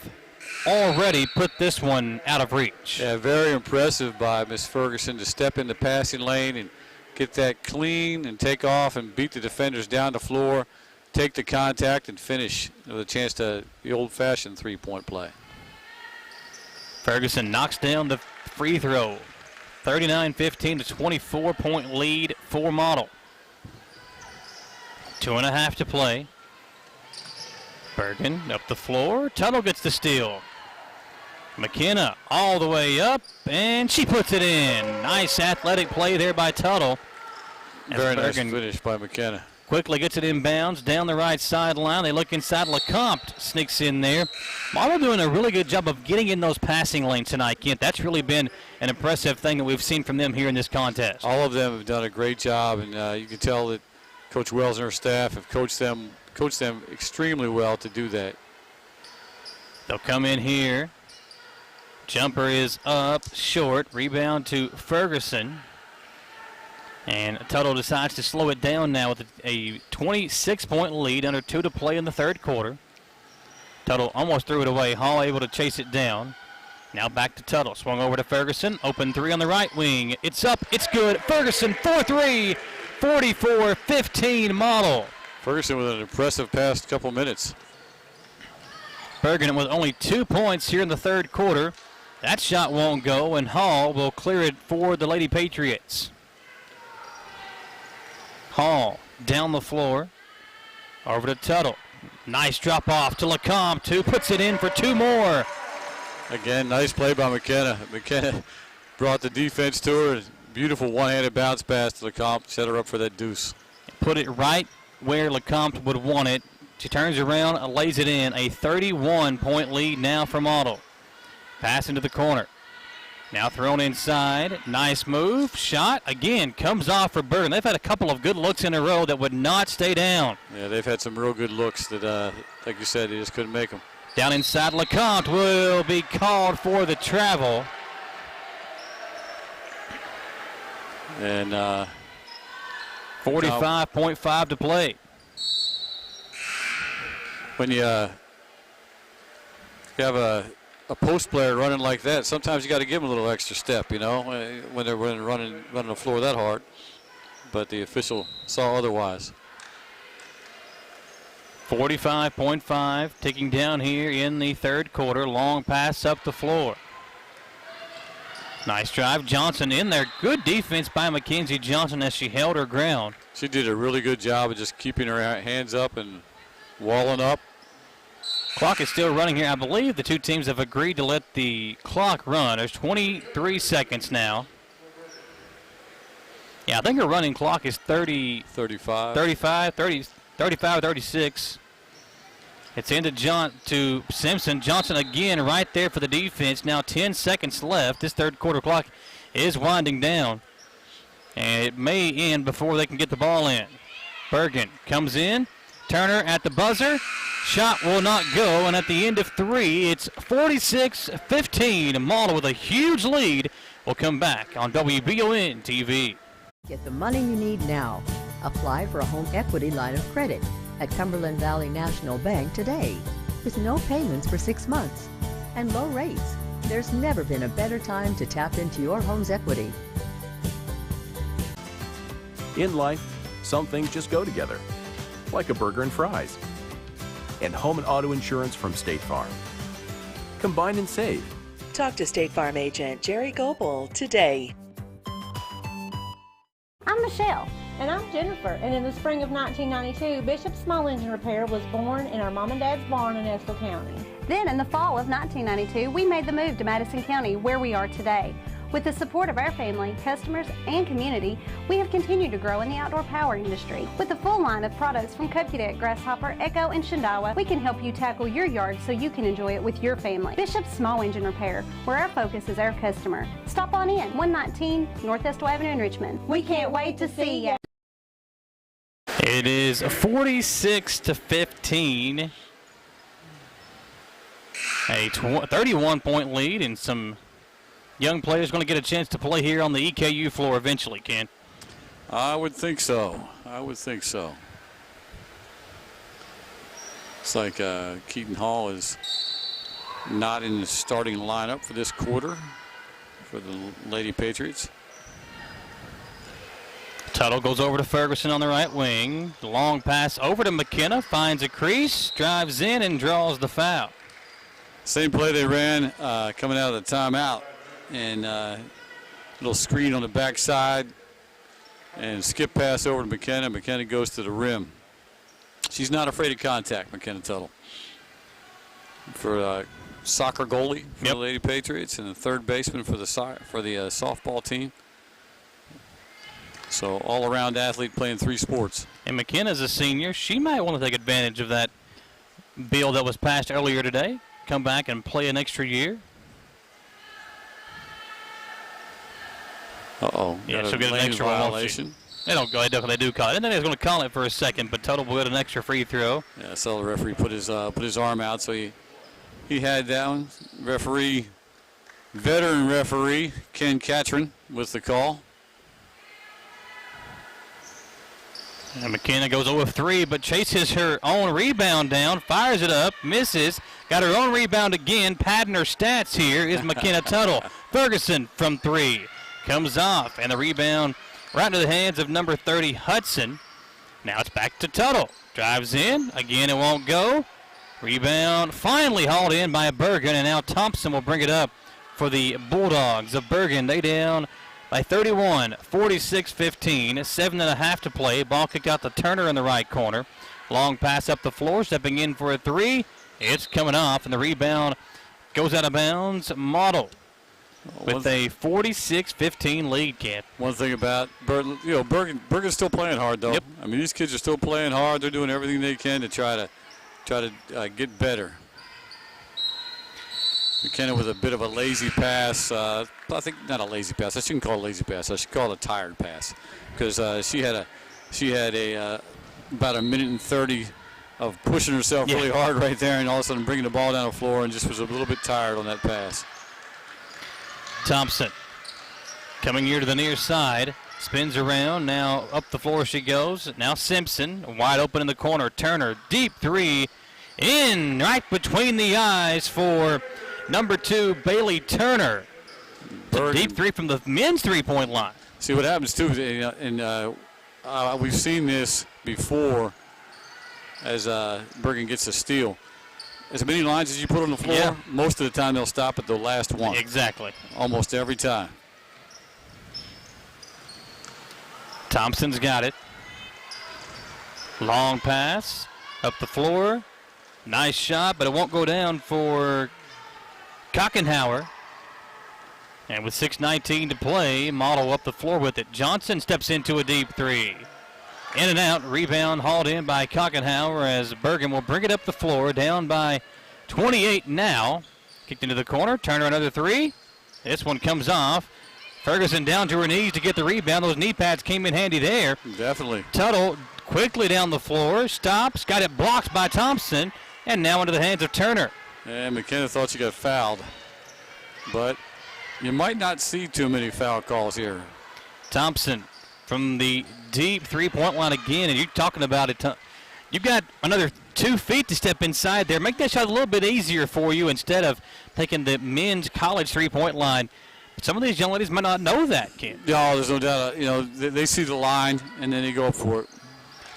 already put this one out of reach. Yeah, very impressive by Miss Ferguson to step in the passing lane and get that clean and take off and beat the defenders down the floor, take the contact and finish with a chance to the old-fashioned three-point play. Ferguson knocks down the free throw. 39-15 to 24-point lead for Model. 2.5 to play. Burgin up the floor. Tuttle gets the steal. Mckenna all the way up, and she puts it in. Nice athletic play there by Tuttle. Very nice finish by Mckenna. Quickly gets it inbounds down the right sideline. They look inside. LeCompte sneaks in there. Model doing a really good job of getting in those passing lanes tonight, Kent. That's really been an impressive thing that we've seen from them here in this contest. All of them have done a great job, and you can tell that Coach Wells and her staff have coached them extremely well to do that. They'll come in here. Jumper is up, short. Rebound to Ferguson. And Tuttle decides to slow it down now with a 26-point lead, under 2 to play in the third quarter. Tuttle almost threw it away. Hall able to chase it down. Now back to Tuttle. Swung over to Ferguson. Open three on the right wing. It's up. It's good. Ferguson 4-3. 44-15 Model. Ferguson with an impressive past couple minutes. Burgin with only 2 points here in the third quarter. That shot won't go, and Hall will clear it for the Lady Patriots. Hall down the floor. Over to Tuttle. Nice drop off to LeCompte, who puts it in for 2 more. Again, nice play by Mckenna. Mckenna brought the defense to her. Beautiful one-handed bounce pass to LeCompte. Set her up for that deuce. Put it right where LeCompte would want it. She turns around and lays it in. A 31-point lead now for Model. Pass into the corner. Now thrown inside. Nice move. Shot again comes off for Burgin. They've had a couple of good looks in a row that would not stay down. Yeah, they've had some real good looks that, like you said, they just couldn't make them. Down inside, LeCompte will be called for the travel. And 45.5 to play. When you have a post player running like that, sometimes you got to give them a little extra step, you know, when they're running the floor that hard. But the official saw otherwise. 45.5 ticking down here in the third quarter. Long pass up the floor. Nice drive. Johnson in there. Good defense by Mackenzie Johnson as she held her ground. She did a really good job of just keeping her hands up and walling up. Clock is still running here. I believe the two teams have agreed to let the clock run. There's 23 seconds now. Yeah, I think her running clock is 35, 36. It's into to Simpson. Johnson again right there for the defense. Now 10 seconds left. This third quarter clock is winding down. And it may end before they can get the ball in. Burgin comes in. Turner at the buzzer. Shot will not go. And at the end of 3, it's 46-15. Model with a huge lead will come back on WBON TV. Get the money you need now. Apply for a home equity line of credit at Cumberland Valley National Bank today with no payments for 6 months and low rates. There's never been a better time to tap into your home's equity. In life, some things just go together, like a burger and fries, and home and auto insurance from State Farm. Combine and save. Talk to State Farm agent Jerry Goebel today. I'm Michelle. And I'm Jennifer, and in the spring of 1992, Bishop Small Engine Repair was born in our mom and dad's barn in Estill County. Then in the fall of 1992, we made the move to Madison County, where we are today. With the support of our family, customers, and community, we have continued to grow in the outdoor power industry. With a full line of products from Kokudet, Grasshopper, Echo, and Shindawa, we can help you tackle your yard so you can enjoy it with your family. Bishop Small Engine Repair, where our focus is our customer. Stop on in, 119 North Estill Avenue in Richmond. We can't wait to see you. It is 46-15. A 31-point lead, and some young players going to get a chance to play here on the EKU floor eventually, Ken. I would think so. I would think so. It's like Keaton Hall is not in the starting lineup for this quarter for the Lady Patriots. Tuttle goes over to Ferguson on the right wing. The long pass over to McKenna, finds a crease, drives in, and draws the foul. Same play they ran coming out of the timeout. And little screen on the backside. And skip pass over to McKenna. McKenna goes to the rim. She's not afraid of contact, Mckenna Tuttle. For soccer goalie for the Lady Patriots and the third baseman for the softball team. So all-around athlete playing 3 sports. And McKenna's a senior. She might want to take advantage of that bill that was passed earlier today. Come back and play an extra year. Uh-oh. Yeah, she'll get an extra violation. They don't go. They do call it. And then he's going to call it for a second, but Tuttle will get an extra free throw. Yeah, so the referee put his arm out, so he had that one. Veteran referee Ken Catron with the call. And McKenna goes 0-3, but chases her own rebound down, fires it up, misses, got her own rebound again. Padding her stats here is McKenna Tuttle. Ferguson from 3 comes off, and the rebound right into the hands of number 30, Hudson. Now it's back to Tuttle. Drives in. Again, it won't go. Rebound finally hauled in by Burgin, and now Thompson will bring it up for the Bulldogs of Burgin. They down by 31, 46-15, 7.5 to play. Ball kicked out to Turner in the right corner. Long pass up the floor, stepping in for a 3. It's coming off, and the rebound goes out of bounds. Model with a 46-15 lead, Kent. One thing about Burgin's still playing hard, though. Yep. I mean, these kids are still playing hard. They're doing everything they can to try to get better. McKenna with a bit of a lazy pass. I think not a lazy pass. I shouldn't call it a lazy pass. I should call it a tired pass, because she had about a minute and 30 of pushing herself really hard right there, and all of a sudden bringing the ball down the floor, and just was a little bit tired on that pass. Thompson coming here to the near side, spins around, now up the floor she goes. Now Simpson wide open in the corner. Turner, deep 3 in right between the eyes for number 2 Bailey Turner. Deep 3 from the men's 3-point line. See what happens too, and we've seen this before as Burgin gets a steal. As many lines as you put on the floor, most of the time they'll stop at the last one. Exactly. Almost every time. Thompson's got it. Long pass up the floor. Nice shot, but it won't go down for Kockenhauer. And with 6:19 to play, Model up the floor with it. Johnson steps into a deep 3. In and out, rebound hauled in by Kockenhauer as Burgin will bring it up the floor, down by 28 now. Kicked into the corner, Turner another 3. This one comes off. Ferguson down to her knees to get the rebound. Those knee pads came in handy there. Definitely. Tuttle quickly down the floor, stops, got it blocked by Thompson, and now into the hands of Turner. And McKenna thought she got fouled, but you might not see too many foul calls here. Thompson from the deep 3-point line again, and you're talking about it. You've got another 2 feet to step inside there. Make that shot a little bit easier for you instead of taking the men's college 3-point line. Some of these young ladies might not know that, Ken. Yeah, there's no doubt. They see the line, and then they go up for it.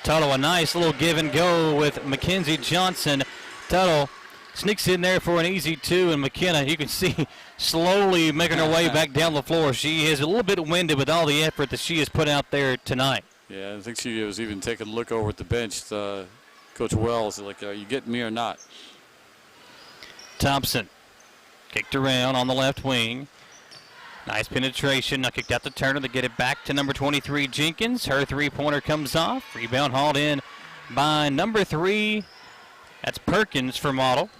Tuttle, a nice little give and go with Mackenzie Johnson. Tuttle sneaks in there for an easy 2, and McKenna, you can see, slowly making her way back down the floor. She is a little bit winded with all the effort that she has put out there tonight. Yeah, I think she was even taking a look over at the bench. Coach Wells, like, are you getting me or not? Thompson kicked around on the left wing. Nice penetration. Now kicked out to Turner to get it back to number 23, Jenkins. Her 3-pointer comes off. Rebound hauled in by number 3. That's Perkins for Model.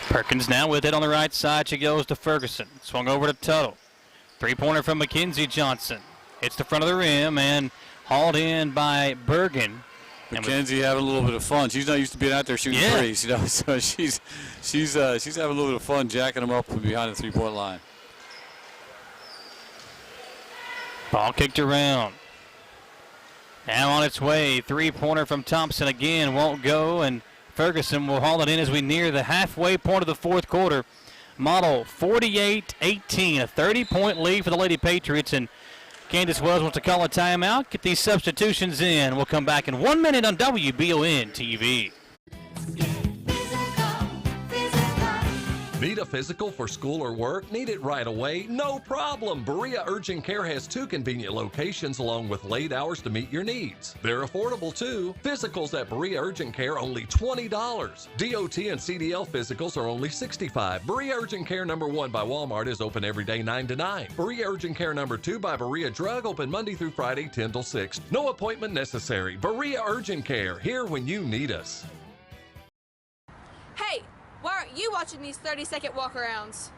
Perkins now with it on the right side. She goes to Ferguson. Swung over to Tuttle. 3-pointer from Mackenzie Johnson. Hits the front of the rim and hauled in by Burgin. Mackenzie having a little bit of fun. She's not used to being out there shooting threes, you know. So she's having a little bit of fun jacking them up from behind the 3-point line. Ball kicked around. Now on its way, 3-pointer from Thompson again won't go, and Ferguson will haul it in as we near the halfway point of the fourth quarter. Model 48-18, a 30-point lead for the Lady Patriots, and Candace Wells wants to call a timeout, get these substitutions in. We'll come back in 1 minute on WBON TV. Need a physical for school or work? Need it right away? No problem. Berea Urgent Care has 2 convenient locations along with late hours to meet your needs. They're affordable too. Physicals at Berea Urgent Care only $20. DOT and CDL physicals are only $65. Berea Urgent Care number 1 by Walmart is open every day 9 to 9. Berea Urgent Care number 2 by Berea Drug open Monday through Friday 10 till 6. No appointment necessary. Berea Urgent Care, here when you need us. Hey, why aren't you watching these 30-second walk-arounds?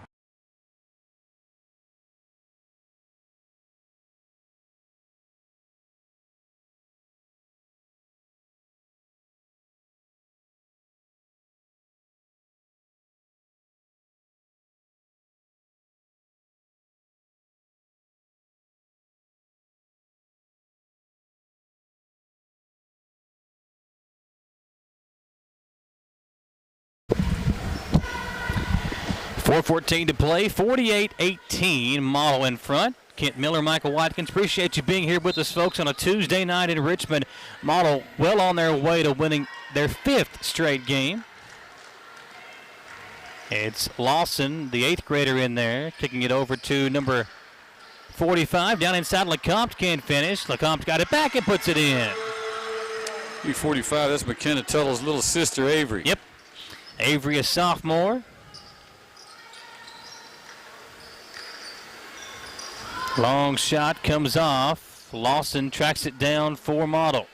.414 to play, 48-18, Model in front. Kent Miller, Michael Watkins, appreciate you being here with us, folks, on a Tuesday night in Richmond. Model well on their way to winning their 5th straight game. It's Lawson, the 8th grader, in there, kicking it over to number 45. Down inside, LeCompte can't finish. LeCompte's got it back and puts it in. 45, that's Mckenna Tuttle's little sister, Avery. Yep. Avery, a sophomore. Long shot comes off. Lawson tracks it down for Model.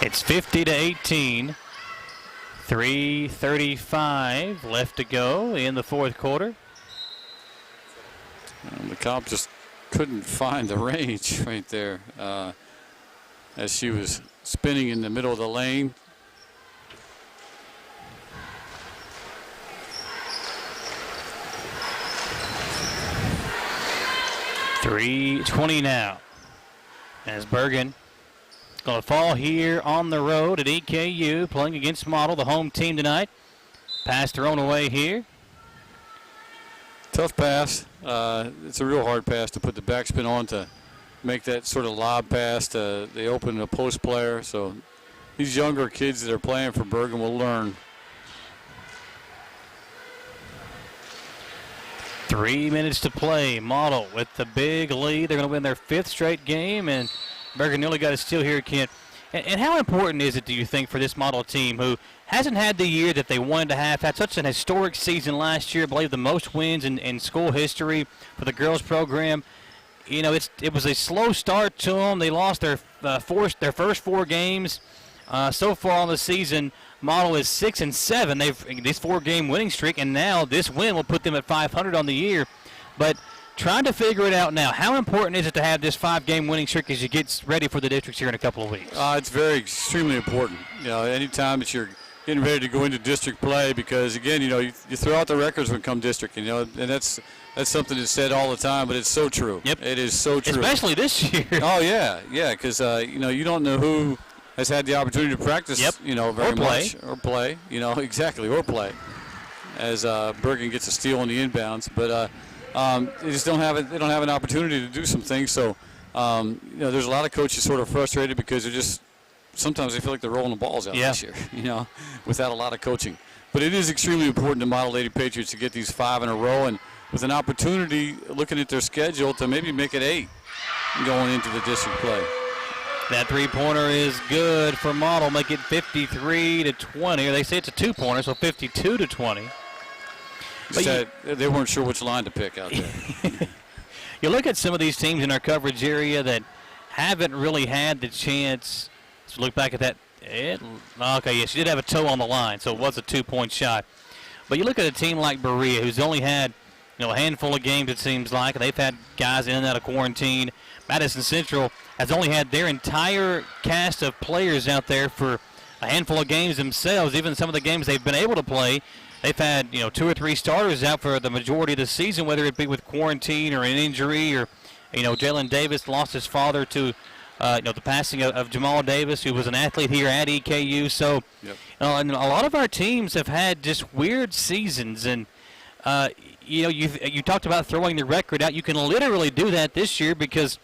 It's 50-18. 3:35 left to go in the fourth quarter. McCobb just couldn't find the range right there as she was spinning in the middle of the lane. .320 now as Burgin going to fall here on the road at EKU, playing against Model, the home team tonight. Pass thrown away here. Tough pass. It's a real hard pass to put the backspin on to make that sort of lob pass. They open a post player, so these younger kids that are playing for Burgin will learn. 3 minutes to play. Model with the big lead. They're going to win their 5th straight game, and Burgin nearly got a steal here, Kent. And how important is it, do you think, for this Model team who hasn't had the year that they wanted to have, had such an historic season last year, I believe the most wins in school history for the girls program? You know, it was a slow start to them. They lost their first 4 games. So far on the season, Model is 6-7. They've this 4-game winning streak, and now this win will put them at 500 on the year. But trying to figure it out now, how important is it to have this 5-game winning streak as you get ready for the districts here in a couple of weeks? It's very extremely important. You know, anytime that you're getting ready to go into district play, because again, you know, you throw out the records when come district, you know, and that's something that's said all the time, but it's so true. Yep, it is so true. Especially this year. Oh yeah, because you know, you don't know who has had the opportunity to practice, you know, very much. Or play, you know, exactly, or play. As Burgin gets a steal on the inbounds. But they just don't have they don't have an opportunity to do some things. So, you know, there's a lot of coaches sort of frustrated because they're just, sometimes they feel like they're rolling the balls out this year, you know, without a lot of coaching. But it is extremely important to Model Lady Patriots to get these 5 in a row, and with an opportunity, looking at their schedule, to maybe make it 8 going into the district play. That 3-pointer is good for Model, make it 53-20. Or they say it's a 2-pointer, so 52-20. They weren't sure which line to pick out there. You look at some of these teams in our coverage area that haven't really had the chance. So look back at that. Okay, yes, she did have a toe on the line, so it was a 2-point shot. But you look at a team like Berea, who's only had a handful of games, it seems like. They've had guys in and out of quarantine. Madison Central has only had their entire cast of players out there for a handful of games themselves. Even some of the games they've been able to play, they've had 2 or 3 starters out for the majority of the season, whether it be with quarantine or an injury, or Jalen Davis lost his father to the passing of Jamal Davis, who was an athlete here at EKU. So and a lot of our teams have had just weird seasons, and you talked about throwing the record out. You can literally do that this year because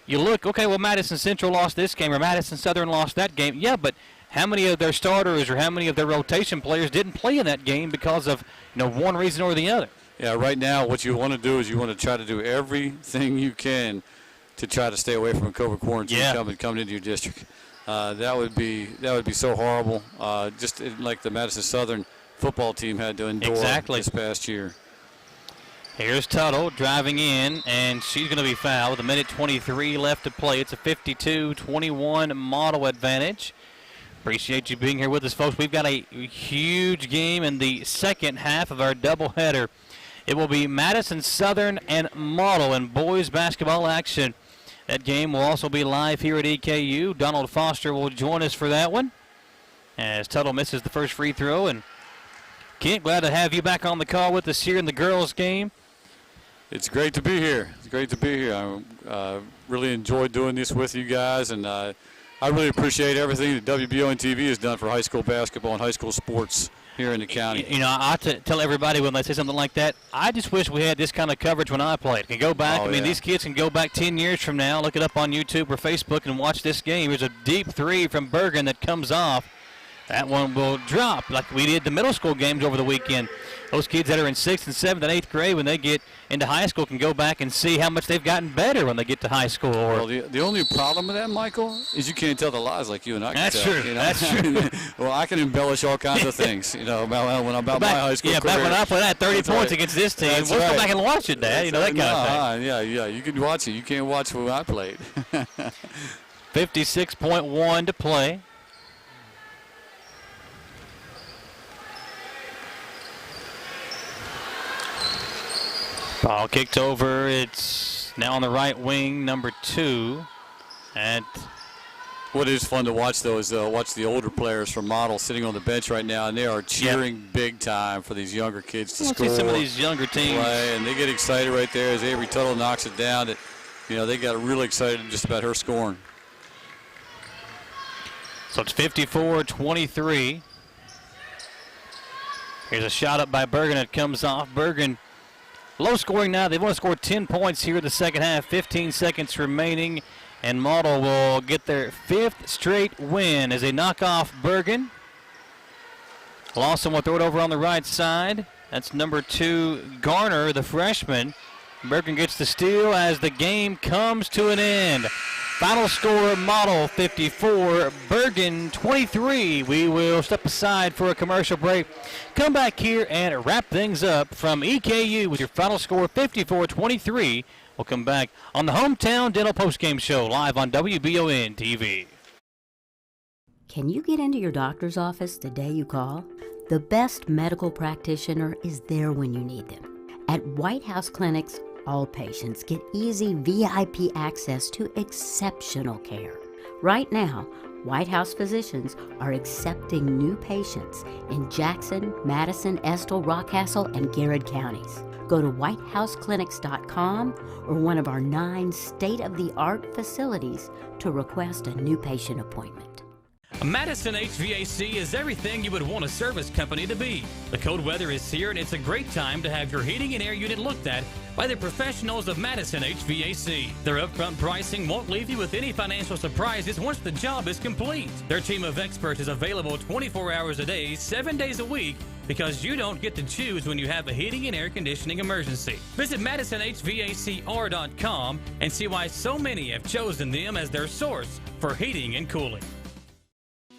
you look, okay, well, Madison Central lost this game or Madison Southern lost that game. Yeah, but how many of their starters or how many of their rotation players didn't play in that game because of one reason or the other? Yeah, right now what you want to do is you want to try to do everything you can to try to stay away from a COVID quarantine coming into your district. That would be so horrible, just like the Madison Southern football team had to endure this past year. Here's Tuttle driving in, and she's going to be fouled with 1:23 left to play. It's a 52-21 model advantage. Appreciate you being here with us, folks. We've got a huge game in the second half of our doubleheader. It will be Madison Southern and Model in boys basketball action. That game will also be live here at EKU. Donald Foster will join us for that one as Tuttle misses the first free throw. And Kent, glad to have you back on the call with us here in the girls' game. It's great to be here. It's great to be here. I really enjoyed doing this with you guys, and I really appreciate everything that WBON TV has done for high school basketball and high school sports here in the county. I tell everybody when they say something like that, I just wish we had this kind of coverage when I played. Can go back. These kids can go back 10 years from now, look it up on YouTube or Facebook, and watch this game. There's a deep three from Burgin that comes off. That one will drop like we did the middle school games over the weekend. Those kids that are in 6th and 7th and 8th grade, when they get into high school, can go back and see how much they've gotten better when they get to high school. Well, the only problem with that, Michael, is you can't tell the lies like you and I can That's tell. True. That's true. Well, I can embellish all kinds of things, about my high school career. Back when I played, I had 30 points against this team. We'll go back and watch it, Dad. That kind of thing. Yeah, you can watch it. You can't watch when I played. 56.1 to play. Ball kicked over. It's now on the right wing, number 2. And what is fun to watch, though, is watch the older players from Model sitting on the bench right now, and they are cheering big time for these younger kids to score. See some of these younger teams. Play, and they get excited right there as Avery Tuttle knocks it down. They got really excited just about her scoring. So it's 54-23. Here's a shot up by Burgin. It comes off. Burgin low scoring now. They want to score 10 points here in the second half. 15 seconds remaining. And Model will get their 5th straight win as they knock off Burgin. Lawson will throw it over on the right side. That's number 2, Garner, the freshman. Burgin gets the steal as the game comes to an end. Final score, Model 54, Burgin 23. We will step aside for a commercial break. Come back here and wrap things up from EKU with your final score, 54-23. We'll come back on the Hometown Dental Postgame Show live on WBON TV. Can you get into your doctor's office the day you call? The best medical practitioner is there when you need them. At White House Clinics, all patients get easy VIP access to exceptional care. Right now, White House physicians are accepting new patients in Jackson, Madison, Estill, Rockcastle, and Garrett counties. Go to whitehouseclinics.com or one of our 9 state-of-the-art facilities to request a new patient appointment. Madison HVAC is everything you would want a service company to be. The cold weather is here, and it's a great time to have your heating and air unit looked at by the professionals of Madison HVAC. Their upfront pricing won't leave you with any financial surprises once the job is complete. Their team of experts is available 24 hours a day, 7 days a week, because you don't get to choose when you have a heating and air conditioning emergency. Visit MadisonHVACR.com and see why so many have chosen them as their source for heating and cooling.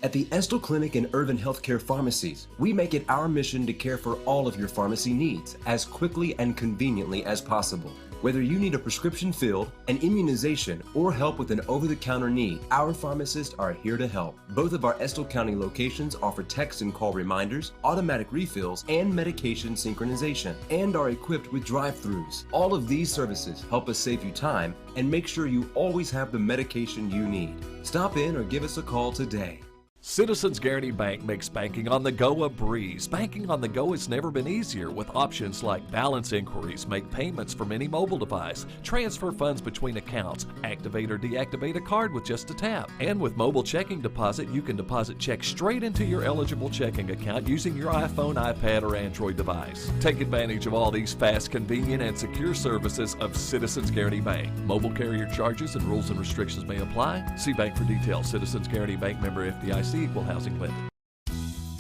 At the Estill Clinic and Urban Healthcare Pharmacies, we make it our mission to care for all of your pharmacy needs as quickly and conveniently as possible. Whether you need a prescription filled, an immunization, or help with an over-the-counter need, our pharmacists are here to help. Both of our Estill County locations offer text and call reminders, automatic refills, and medication synchronization, and are equipped with drive-thrus. All of these services help us save you time and make sure you always have the medication you need. Stop in or give us a call today. Citizens Guaranty Bank makes banking on the go a breeze. Banking on the go has never been easier with options like balance inquiries, make payments from any mobile device, transfer funds between accounts, activate or deactivate a card with just a tap. And with mobile checking deposit, you can deposit checks straight into your eligible checking account using your iPhone, iPad, or Android device. Take advantage of all these fast, convenient, and secure services of Citizens Guaranty Bank. Mobile carrier charges and rules and restrictions may apply. See bank for details. Citizens Guaranty Bank, member FDIC. Equal housing lender.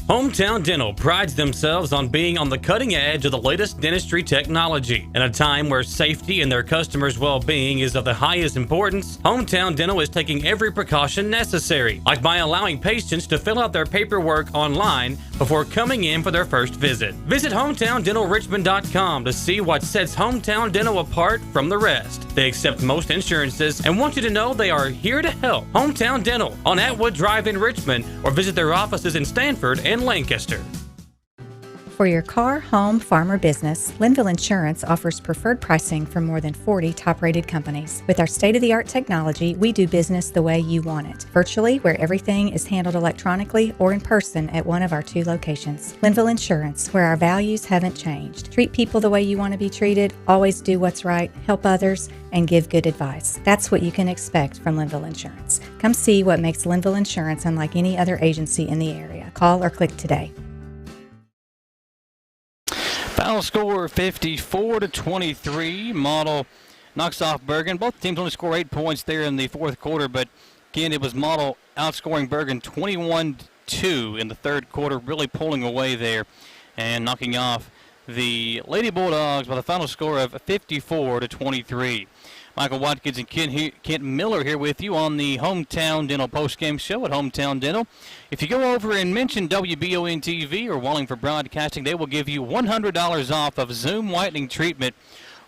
Hometown Dental prides themselves on being on the cutting edge of the latest dentistry technology. In a time where safety and their customers' well-being is of the highest importance, Hometown Dental is taking every precaution necessary, like by allowing patients to fill out their paperwork online before coming in for their first visit. Visit HometownDentalRichmond.com to see what sets Hometown Dental apart from the rest. They accept most insurances and want you to know they are here to help. Hometown Dental on Atwood Drive in Richmond, or visit their offices in Stanford and Lancaster. For your car, home, farm, or business, Linville Insurance offers preferred pricing from more than 40 top-rated companies. With our state-of-the-art technology, we do business the way you want it, virtually, where everything is handled electronically or in person at one of our 2 locations. Linville Insurance, where our values haven't changed. Treat people the way you want to be treated, always do what's right, help others, and give good advice. That's what you can expect from Linville Insurance. Come see what makes Linville Insurance unlike any other agency in the area. Call or click today. Final score 54-23. Model knocks off Burgin. Both teams only score 8 points there in the fourth quarter, but again, it was Model outscoring Burgin 21-2 in the third quarter, really pulling away there and knocking off the Lady Bulldogs by the final score of 54-23. Michael Watkins and Kent Miller here with you on the Hometown Dental postgame show at Hometown Dental. If you go over and mention WBON TV or Wallingford Broadcasting, they will give you $100 off of Zoom whitening treatment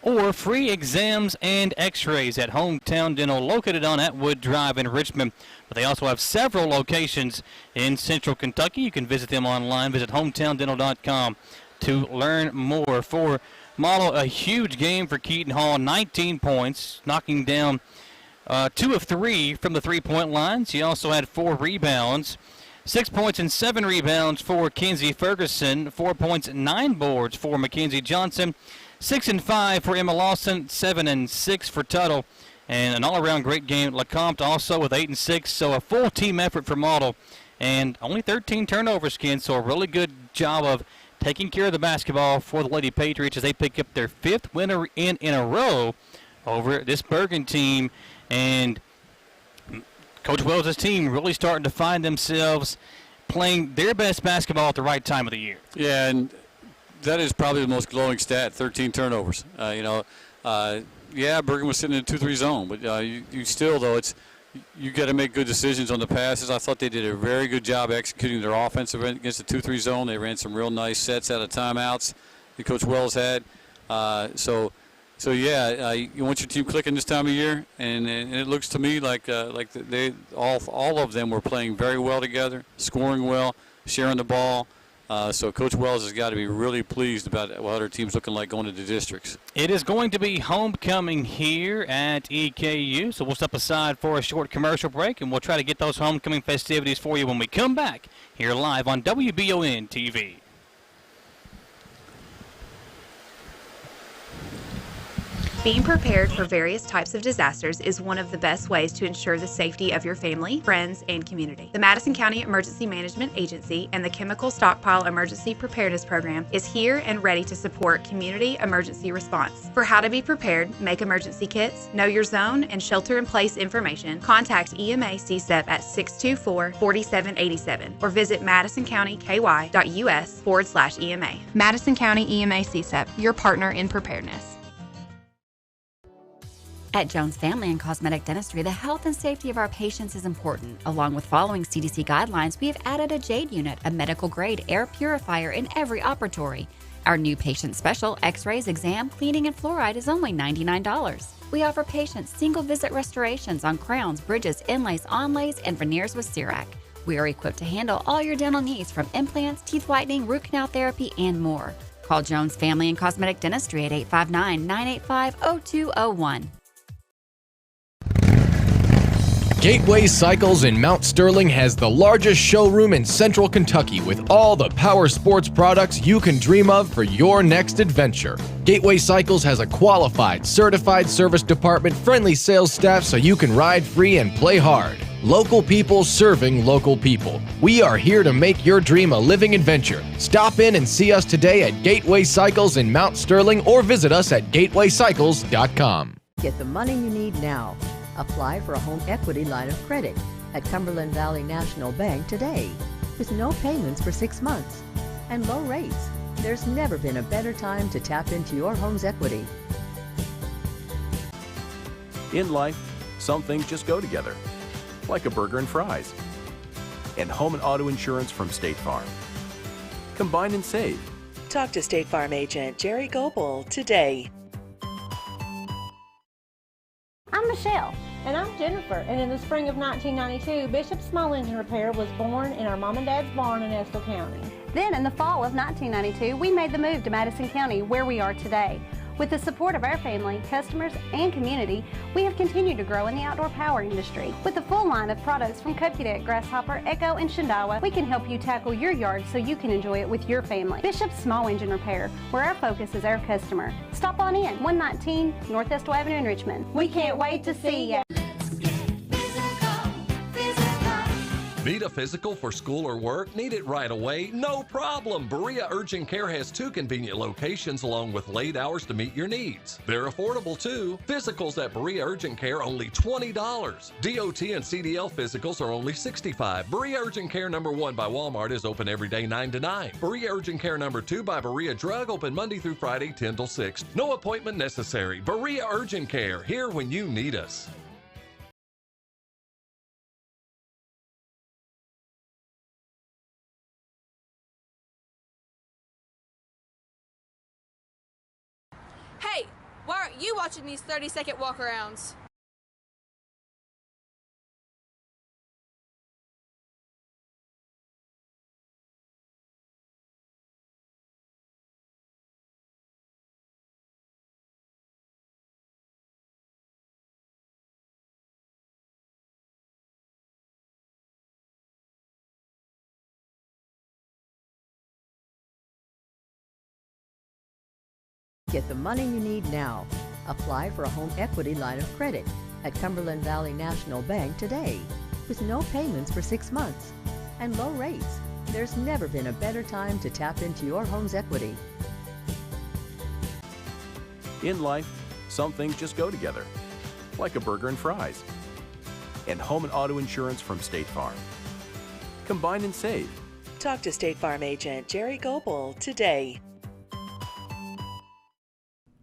or free exams and x-rays at Hometown Dental, located on Atwood Drive in Richmond. But they also have several locations in Central Kentucky. You can visit them online. Visit hometowndental.com to learn more. For Model, a huge game for Keaton Hall, 19 points, knocking down 2 of 3 from the three-point line. She also had 4 rebounds, 6 points and 7 rebounds for Kenzie Ferguson, 4 points and 9 boards for Mackenzie Johnson, 6 and 5 for Emma Lawson, 7 and 6 for Tuttle, and an all-around great game. LeCompte also with 8 and 6, so a full team effort for Model, and only 13 turnovers, Ken, so a really good job of taking care of the basketball for the Lady Patriots as they pick up their 5th win in a row over this Burgin team. And Coach Wells' team really starting to find themselves playing their best basketball at the right time of the year. Yeah, and that is probably the most glowing stat, 13 turnovers. Yeah, Burgin was sitting in a 2-3 zone, but you still, though, you got to make good decisions on the passes. I thought they did a very good job executing their offense against the 2-3 zone. They ran some real nice sets out of timeouts that Coach Wells had. You want your team clicking this time of year, and it looks to me like they all of them were playing very well together, scoring well, sharing the ball. So Coach Wells has got to be really pleased about what her team's looking like going into districts. It is going to be homecoming here at EKU, so we'll step aside for a short commercial break, and we'll try to get those homecoming festivities for you when we come back here live on WBON TV. Being prepared for various types of disasters is one of the best ways to ensure the safety of your family, friends, and community. The Madison County Emergency Management Agency and the Chemical Stockpile Emergency Preparedness Program is here and ready to support community emergency response. For how to be prepared, make emergency kits, know your zone, and shelter-in-place information, contact EMA CSEP at 624-4787 or visit madisoncountyky.us/EMA. Madison County EMA CSEP, your partner in preparedness. At Jones Family and Cosmetic Dentistry, the health and safety of our patients is important. Along with following CDC guidelines, we have added a JADE unit, a medical-grade air purifier in every operatory. Our new patient special, X-rays, exam, cleaning, and fluoride is only $99. We offer patients single-visit restorations on crowns, bridges, inlays, onlays, and veneers with CERAC. We are equipped to handle all your dental needs from implants, teeth whitening, root canal therapy, and more. Call Jones Family and Cosmetic Dentistry at 859-985-0201. Gateway Cycles in Mount Sterling has the largest showroom in Central Kentucky with all the power sports products you can dream of for your next adventure. Gateway Cycles has a qualified, certified service department, friendly sales staff so you can ride free and play hard. Local people serving local people. We are here to make your dream a living adventure. Stop in and see us today at Gateway Cycles in Mount Sterling or visit us at gatewaycycles.com. Get the money you need now. Apply for a home equity line of credit at Cumberland Valley National Bank today with no payments for 6 months and low rates. There's never been a better time to tap into your home's equity. In life, some things just go together, like a burger and fries. And home and auto insurance from State Farm. Combine and save. Talk to State Farm agent Jerry Goebel today. I'm Michelle. And I'm Jennifer. And in the spring of 1992, Bishop Small Engine Repair was born in our mom and dad's barn in Estill County. Then in the fall of 1992, we made the move to Madison County, where we are today. With the support of our family, customers, and community, we have continued to grow in the outdoor power industry. With a full line of products from Kokudet, Grasshopper, Echo, and Shindawa, we can help you tackle your yard so you can enjoy it with your family. Bishop's Small Engine Repair, where our focus is our customer. Stop on in, 119 North Estill Avenue in Richmond. We can't wait to see you. Need a physical for school or work? Need it right away? No problem. Berea Urgent Care has 2 convenient locations along with late hours to meet your needs. They're affordable too. Physicals at Berea Urgent Care only $20. DOT and CDL physicals are only $65. Berea Urgent Care number 1 by Walmart is open every day 9 to 9. Berea Urgent Care number 2 by Berea Drug open Monday through Friday 10 till 6. No appointment necessary. Berea Urgent Care, here when you need us. Hey, why aren't you watching these 30-second walk-arounds? Get the money you need now. Apply for a home equity line of credit at Cumberland Valley National Bank today with no payments for 6 months and low rates. There's never been a better time to tap into your home's equity. In life, some things just go together, like a burger and fries. And home and auto insurance from State Farm. Combine and save. Talk to State Farm agent Jerry Goebel today.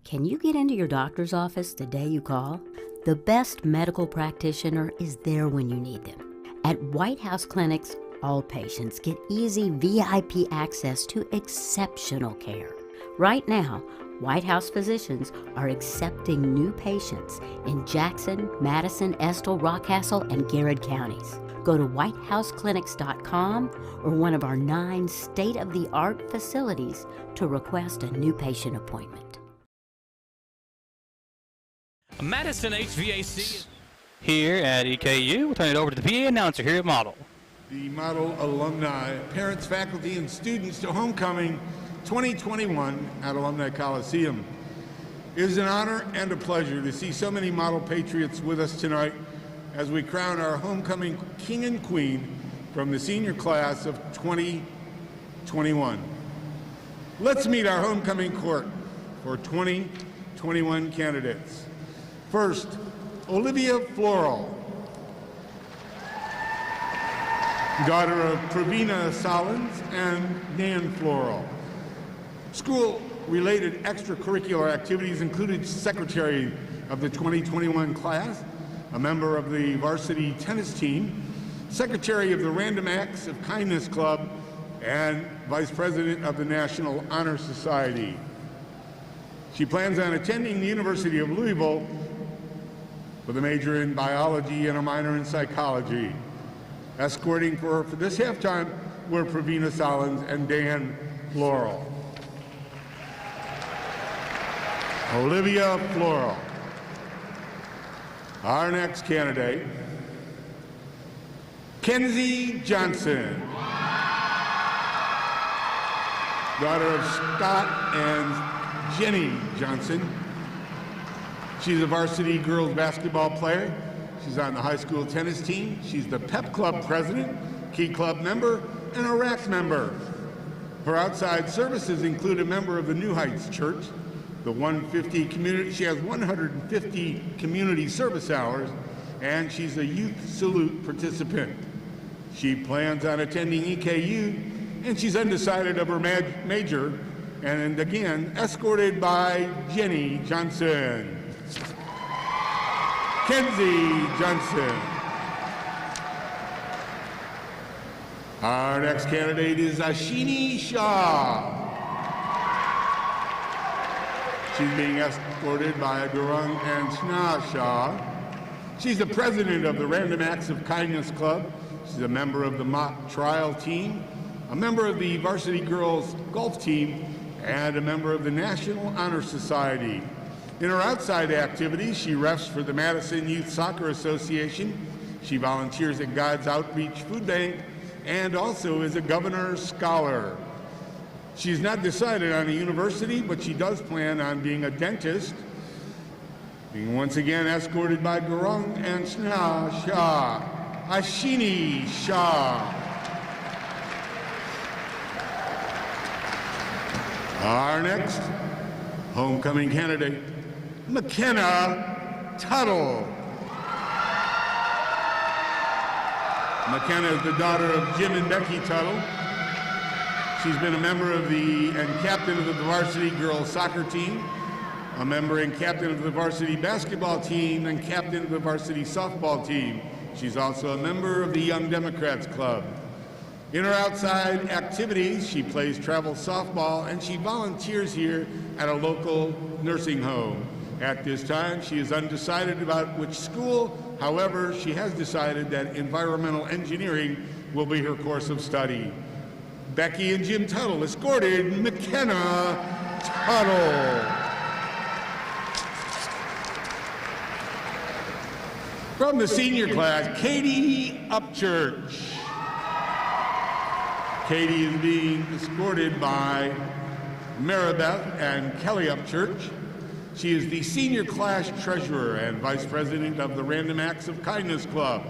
Can you get into your doctor's office the day you call? The best medical practitioner is there when you need them. At White House Clinics, all patients get easy VIP access to exceptional care. Right now, White House physicians are accepting new patients in Jackson, Madison, Estill, Rockcastle, and Garrett counties. Go to whitehouseclinics.com or one of our 9 state-of-the-art facilities to request a new patient appointment. Madison HVAC. Here at EKU, we'll turn it over to the PA announcer here at Model. The Model alumni, parents, faculty, and students to Homecoming 2021 at Alumni Coliseum. It is an honor and a pleasure to see so many Model Patriots with us tonight as we crown our Homecoming King and Queen from the senior class of 2021. Let's meet our Homecoming Court for 2021 candidates. First, Olivia Florell, daughter of Pravina Salins and Dan Florell. School-related extracurricular activities included secretary of the 2021 class, a member of the varsity tennis team, secretary of the Random Acts of Kindness Club, and Vice President of the National Honor Society. She plans on attending the University of Louisville with a major in biology and a minor in psychology. Escorting for her for this halftime were Pravina Solins and Dan Florell. Olivia Florell. Our next candidate, Kenzie Johnson, daughter of Scott and Jenny Johnson. She's a varsity girls basketball player. She's on the high school tennis team. She's the PEP Club president, Key Club member, and a RACS member. Her outside services include a member of the New Heights Church, the 150 community. She has 150 community service hours, and she's a Youth Salute participant. She plans on attending EKU, and she's undecided of her major, and again, escorted by Jenny Johnson. Kenzie Johnson. Our next candidate is Ashini Shah. She's being escorted by Gurung and Shna Shah. She's the president of the Random Acts of Kindness Club. She's a member of the mock trial team, a member of the varsity girls golf team, and a member of the National Honor Society. In her outside activities, she refs for the Madison Youth Soccer Association. She volunteers at God's Outreach Food Bank and also is a governor's scholar. She's not decided on a university, but she does plan on being a dentist. Being once again escorted by Gurung and Shna Shah. Ashini Shah. Our next homecoming candidate, Mckenna Tuttle. Mckenna is the daughter of Jim and Becky Tuttle. She's been a member of and captain of the varsity girls soccer team, a member and captain of the varsity basketball team, and captain of the varsity softball team. She's also a member of the Young Democrats Club. In her outside activities, she plays travel softball and she volunteers here at a local nursing home. At this time, she is undecided about which school. However, she has decided that environmental engineering will be her course of study. Becky and Jim Tuttle escorted Mckenna Tuttle. From the senior class, Katie Upchurch. Katie is being escorted by Maribeth and Kelly Upchurch. She is the senior class treasurer and vice president of the Random Acts of Kindness Club.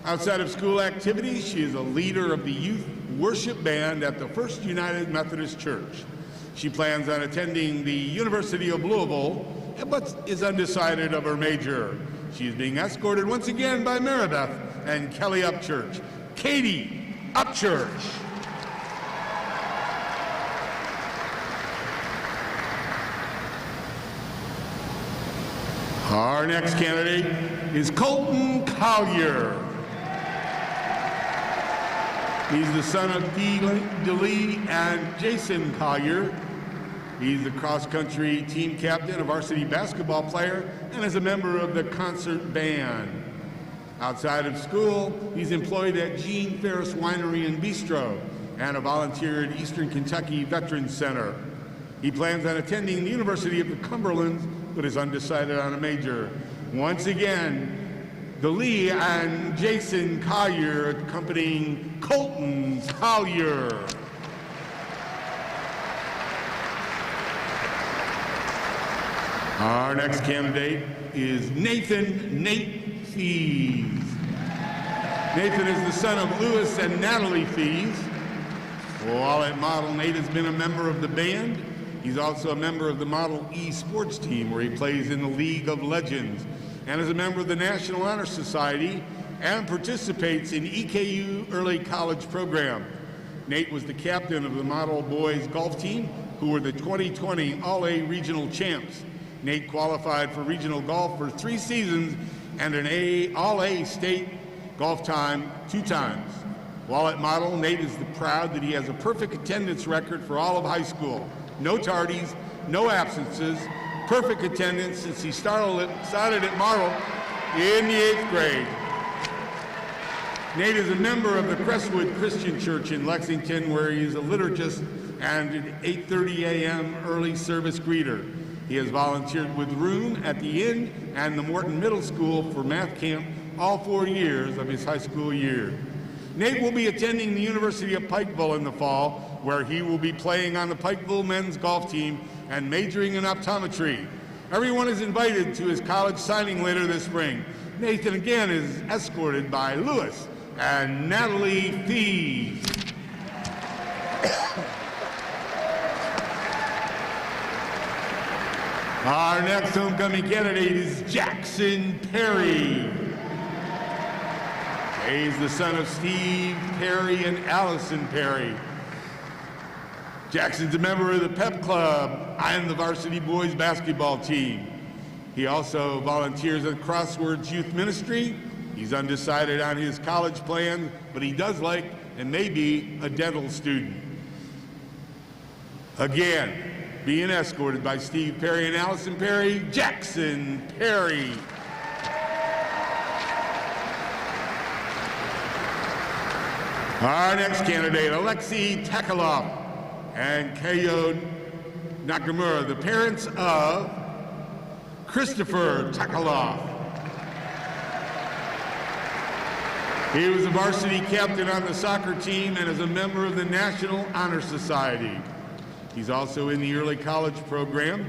Outside of school activities, she is a leader of the youth worship band at the First United Methodist Church. She plans on attending the University of Louisville, but is undecided of her major. She is being escorted once again by Maribeth and Kelly Upchurch. Katie Upchurch. Our next candidate is Colton Collier. He's the son of DeLee and Jason Collier. He's the cross-country team captain, a varsity basketball player, and is a member of the concert band. Outside of school, he's employed at Gene Ferris Winery and Bistro and a volunteer at Eastern Kentucky Veterans Center. He plans on attending the University of the Cumberlands, but is undecided on a major. Once again, DeLee and Jason Collier accompanying Colton Collier. Our next candidate is Nathan Natese. Nathan is the son of Louis and Natalie Fees. While at Model, Nate has been a member of the band. He's also a member of the Model E sports team, where he plays in the League of Legends, and is a member of the National Honor Society and participates in EKU Early College program. Nate was the captain of the Model boys golf team, who were the 2020 All-A regional champs. Nate qualified for regional golf for 3 seasons and an All-A state golf time 2 times. While at Model, Nate is proud that he has a perfect attendance record for all of high school. No tardies, no absences, perfect attendance since he started at Model in the 8th grade. Nate is a member of the Crestwood Christian Church in Lexington, where he is a liturgist and an 8:30 a.m. early service greeter. He has volunteered with Room at the Inn and the Morton Middle School for math camp all 4 years of his high school year. Nate will be attending the University of Pikeville in the fall, where he will be playing on the Pikeville men's golf team and majoring in optometry. Everyone is invited to his college signing later this spring. Nathan again is escorted by Lewis and Natalie Fee. Our next homecoming candidate is Jackson Perry. He's the son of Steve Perry and Allison Perry. Jackson's a member of the Pep Club and the varsity boys basketball team. He also volunteers at Crosswords Youth Ministry. He's undecided on his college plan, but he does like and may be a dental student. Again, being escorted by Steve Perry and Allison Perry, Jackson Perry. Our next candidate, Alexei Takalov and Kayo Nakamura, the parents of Christopher Takalov. He was a varsity captain on the soccer team and is a member of the National Honor Society. He's also in the early college program.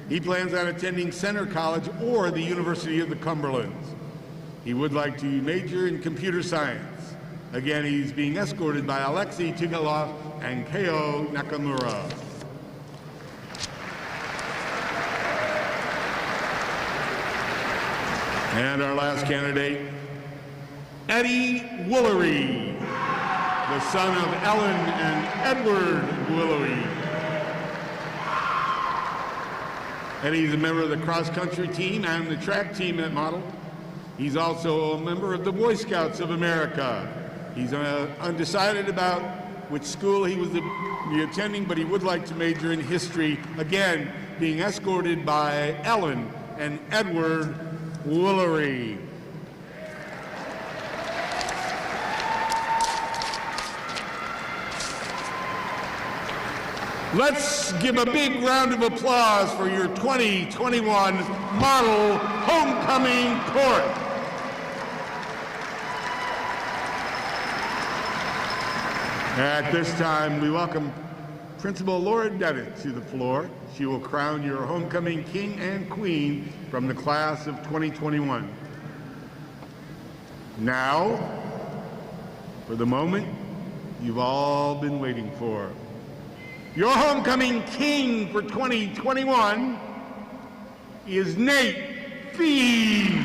He plans on attending Center College or the University of the Cumberlands. He would like to major in computer science. Again, he's being escorted by Alexei Takalov and Kayo Nakamura. And our last candidate, Eddie Woolery, the son of Ellen and Edward Woolery. Eddie's a member of the cross-country team and the track team at Model. He's also a member of the Boy Scouts of America. He's undecided about which school he was to be attending, but he would like to major in history, again, being escorted by Ellen and Edward Woolery. Let's give a big round of applause for your 2021 Model Homecoming Court. At this time, we welcome Principal Laura Dennett to the floor. She will crown your homecoming king and queen from the class of 2021. Now, for the moment you've all been waiting for. Your homecoming king for 2021 is Natese.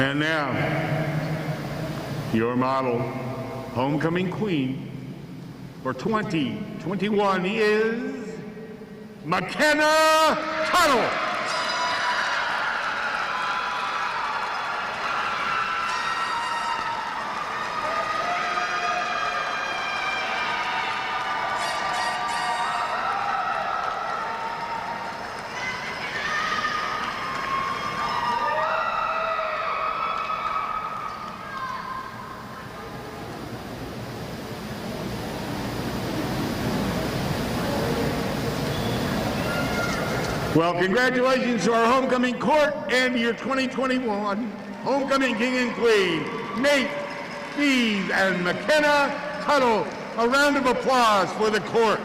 And now, your model homecoming queen for 2021 is Mckenna Tuttle. Well, congratulations to our homecoming court and your 2021 homecoming king and queen, Natese and Mckenna Tuttle. A round of applause for the court.